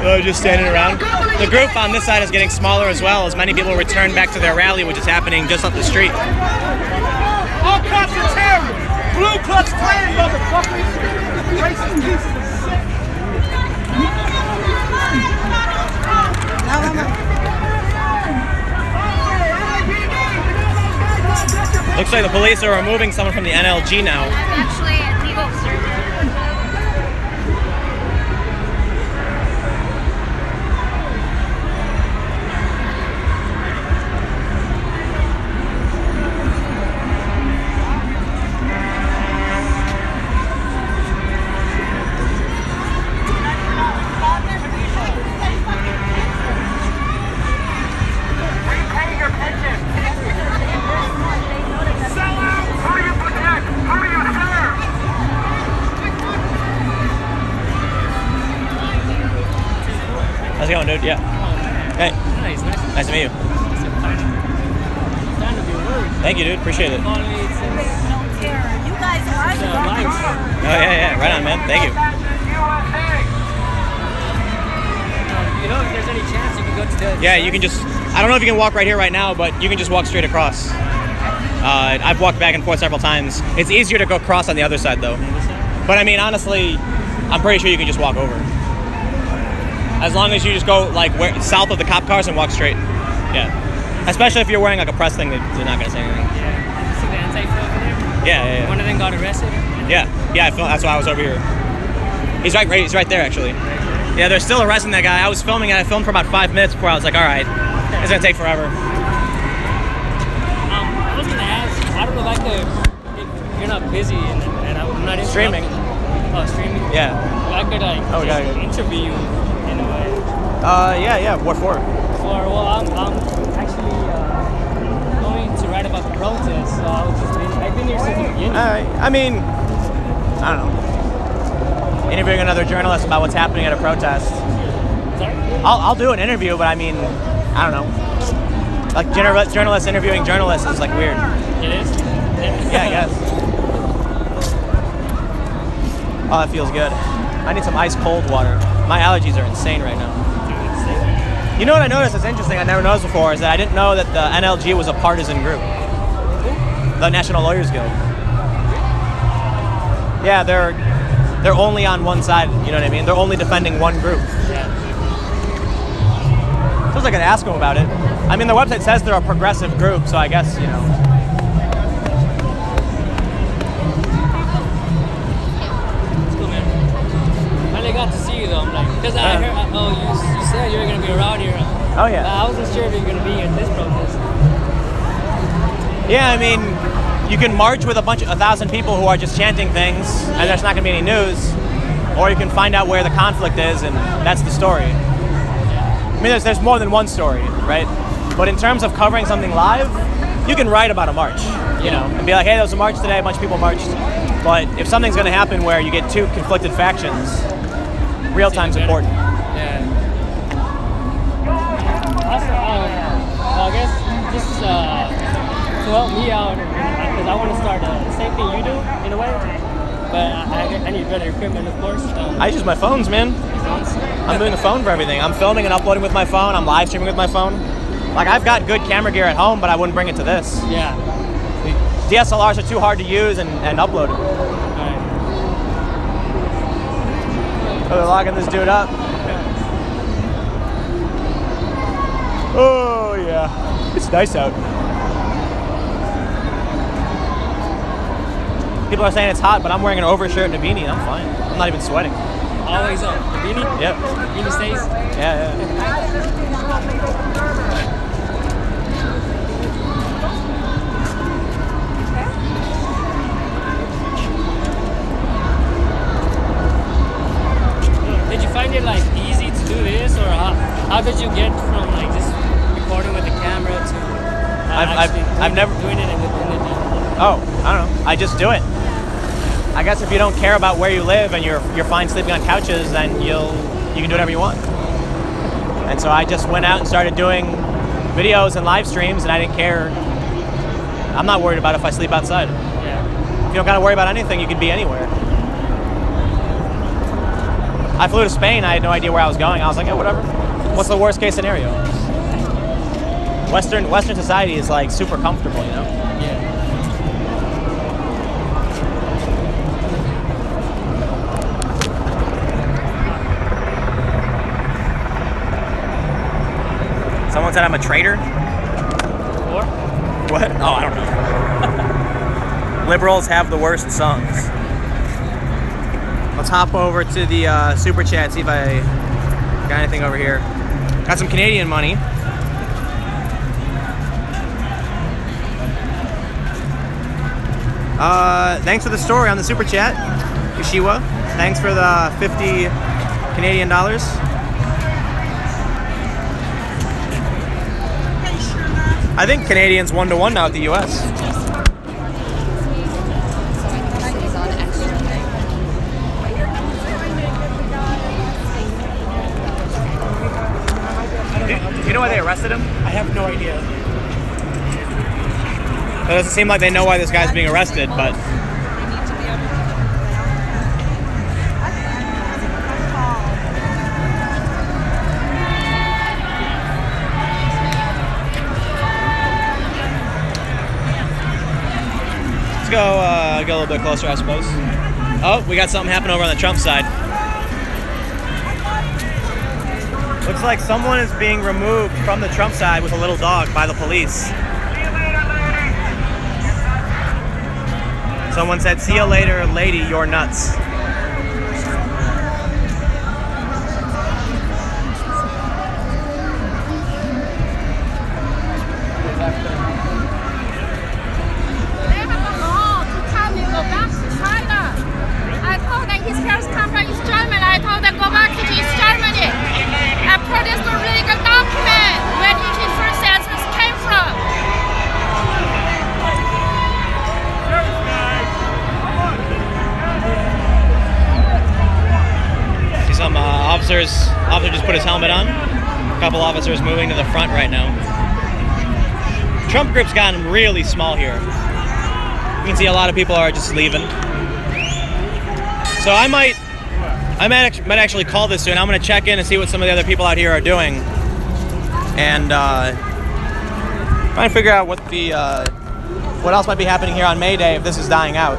Oh, just standing around. The group on this side is getting smaller as well, as many people return back to their rally, which is happening just up the street. All cops are terrorists. Blue Klux Klan, motherfuckers. Racist pieces of shit. Looks like the police are removing someone from the NLG now. Actually, a legal observer. How's it going, dude? Yeah. Hey. Nice to meet you. Thank you, dude. Appreciate it. You guys are the Oh, yeah. Right on, man. Thank you. You know, if there's any chance you can go to the... Yeah, you can just... I don't know if you can walk right here right now, but you can just walk straight across. I've walked back and forth several times. It's easier to go across on the other side, though. But, I mean, honestly, I'm pretty sure you can just walk over. As long as you just go, like, south of the cop cars and walk straight. Yeah. Especially if you're wearing, like, a press thing, they're not going to say anything. Yeah. See the anti-feel over there? Yeah. One of them got arrested? Yeah, that's why I was over here. He's right there, actually. Yeah, they're still arresting that guy. I was filming it. I filmed for about 5 minutes before I was like, all right, it's going to take forever. I was going to ask, I don't know, like, if you're not busy and I'm not Streaming. Oh, streaming? Yeah. I could, like, interview you in a way. Yeah. What for? Well, I'm actually going to write about the protest, so I've been here since the beginning. I mean, I don't know. Interviewing another journalist about what's happening at a protest. Sorry? I'll do an interview, but I mean, I don't know. Like journalists interviewing journalists is like weird. It is? Yeah, I guess. Oh, that feels good. I need some ice cold water. My allergies are insane right now. You know what I noticed that's interesting, I never noticed before, is that I didn't know that the NLG was a partisan group. The National Lawyers Guild. Yeah, they're only on one side, you know what I mean? They're only defending one group. Feels like I could ask them about it. I mean, their website says they're a progressive group, so I guess, you know. I got to see you though, I'm like, because I heard, you said you were going to be around here. Oh yeah. I wasn't sure if you were going to be at this protest. Yeah, I mean, you can march with 1,000 people who are just chanting things, and there's not going to be any news, or you can find out where the conflict is, and that's the story. I mean, there's more than one story, right? But in terms of covering something live, you can write about a march, you know, and be like, hey, there was a march today, a bunch of people marched. But if something's going to happen where you get two conflicted factions, real time's important. Yeah. Also, I guess just to help me out, because I want to start the same thing you do in a way, but I need better equipment, of course. I use my phones, man. I'm doing the phone for everything. I'm filming and uploading with my phone. I'm live streaming with my phone. Like, I've got good camera gear at home, but I wouldn't bring it to this. Yeah. The DSLRs are too hard to use and upload it. Oh, they're locking this dude up. Oh, yeah. It's nice out. People are saying it's hot, but I'm wearing an overshirt and a beanie. I'm fine. I'm not even sweating. Always on. The beanie? Yep. Beanie stays? Yeah. Did you find it like easy to do this, or how did you get from like just recording with the camera to I've never doing it in the Oh, I don't know. I just do it. I guess if you don't care about where you live and you're fine sleeping on couches, then you can do whatever you want. And so I just went out and started doing videos and live streams, and I didn't care. I'm not worried about if I sleep outside. Yeah. If you don't gotta worry about anything, you can be anywhere. I flew to Spain. I had no idea where I was going. I was like, yeah, whatever. What's the worst case scenario? Western society is like super comfortable, you know? Yeah. Someone said I'm a traitor? Or? What? Oh, I don't know. Liberals have the worst songs. Let's hop over to the super chat, see if I got anything over here. Got some Canadian money. Thanks for the story on the super chat, Yeshiwa. Thanks for the 50 Canadian dollars. I think Canadians 1-to-1 now at the U.S. Do you know why they arrested him? I have no idea. It doesn't seem like they know why this guy's being arrested, but... Let's go get a little bit closer, I suppose. Oh, we got something happening over on the Trump side. Looks like someone is being removed from the Trump side with a little dog by the police. Someone said, "See you later, lady, you're nuts." They have a law to tell me go back to China. I told them his parents come from East Germany. I told them go back to East Germany. I produced a legal document where his first ancestors came from. See some officers. Officer just put his helmet on. A couple officers moving to the front right now. Trump group's gotten really small here. You can see a lot of people are just leaving. So I might actually call this soon. I'm going to check in and see what some of the other people out here are doing, and try and figure out what else might be happening here on May Day if this is dying out.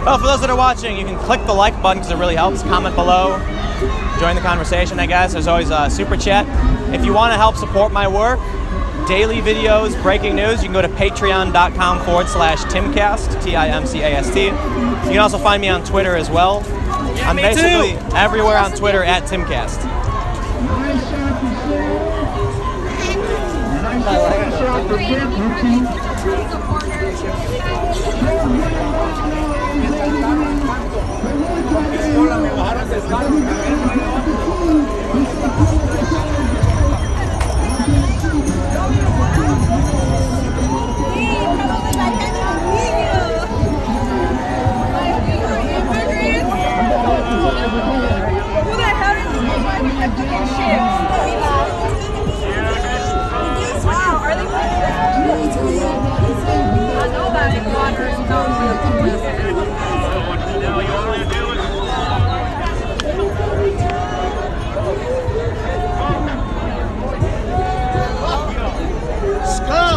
Well, for those that are watching, you can click the like button because it really helps. Comment below. Join the conversation, I guess. There's always a super chat. If you want to help support my work, daily videos, breaking news, you can go to patreon.com/Timcast, Timcast. You can also find me on Twitter as well. Yeah, I'm basically everywhere on Twitter at Timcast.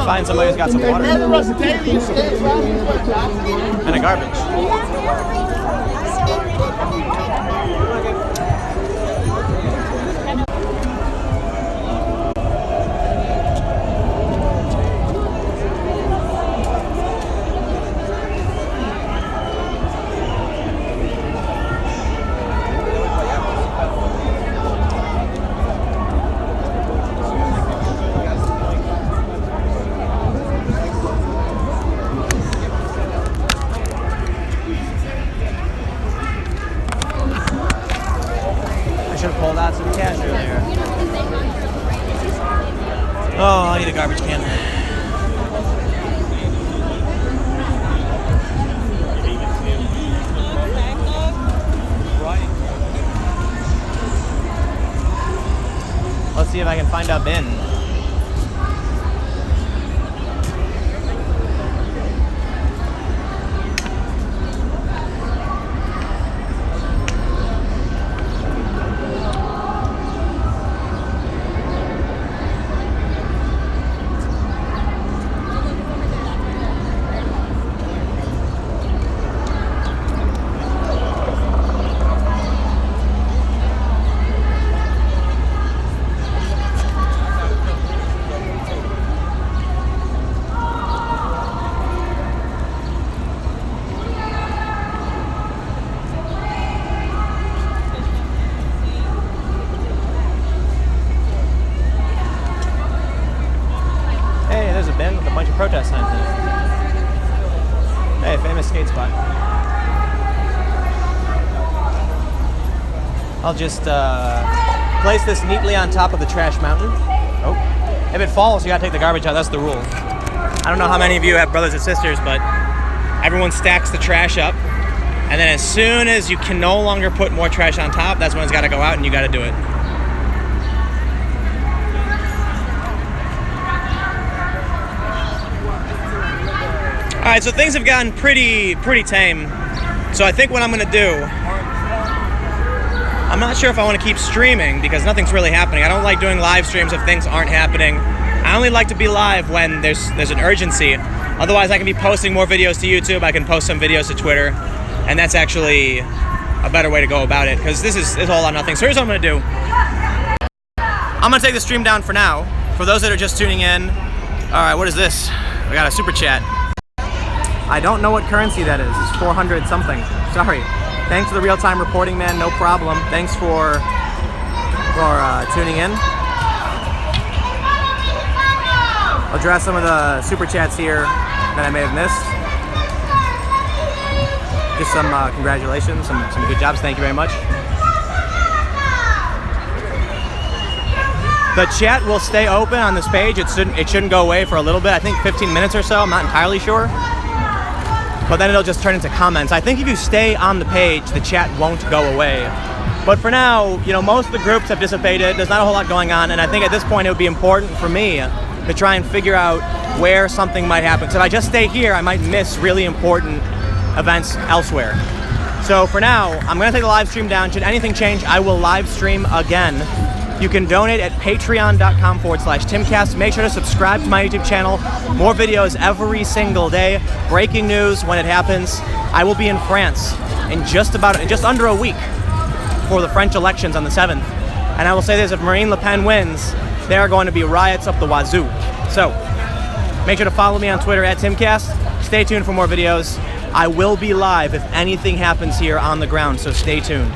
find somebody who's got some water. Murder us daily in states around here. And a garbage. Pulled out some cash earlier. Oh, I need a garbage can. Let's see if I can find a bin. Protest signs in it. Hey, famous skate spot. I'll just place this neatly on top of the trash mountain. Oh, if it falls, you gotta take the garbage out. That's the rule. I don't know how many of you have brothers and sisters, but everyone stacks the trash up, and then as soon as you can no longer put more trash on top, that's when it's gotta go out, and you gotta do it. All right, so things have gotten pretty tame. So I think what I'm gonna do, I'm not sure if I want to keep streaming because nothing's really happening. I don't like doing live streams if things aren't happening. I only like to be live when there's an urgency. Otherwise, I can be posting more videos to YouTube. I can post some videos to Twitter, and that's actually a better way to go about it because this is all or nothing. So here's what I'm gonna do. I'm gonna take the stream down for now. For those that are just tuning in, all right, what is this? We got a super chat. I don't know what currency that is. It's 400 something. Sorry. Thanks for the real-time reporting, man. No problem. Thanks for tuning in. I'll address some of the super chats here that I may have missed. Just some congratulations, some good jobs. Thank you very much. The chat will stay open on this page. It shouldn't go away for a little bit. I think 15 minutes or so. I'm not entirely sure. But then it'll just turn into comments. I think if you stay on the page, the chat won't go away. But for now, you know, most of the groups have dissipated. There's not a whole lot going on, and I think at this point it would be important for me to try and figure out where something might happen. So if I just stay here, I might miss really important events elsewhere. So for now, I'm gonna take the live stream down. Should anything change, I will live stream again. You can donate at patreon.com/Timcast. Make sure to subscribe to my YouTube channel. More videos every single day. Breaking news when it happens. I will be in France in just under a week for the French elections on the 7th. And I will say this, if Marine Le Pen wins, there are going to be riots up the wazoo. So, make sure to follow me on Twitter at Timcast. Stay tuned for more videos. I will be live if anything happens here on the ground, so stay tuned.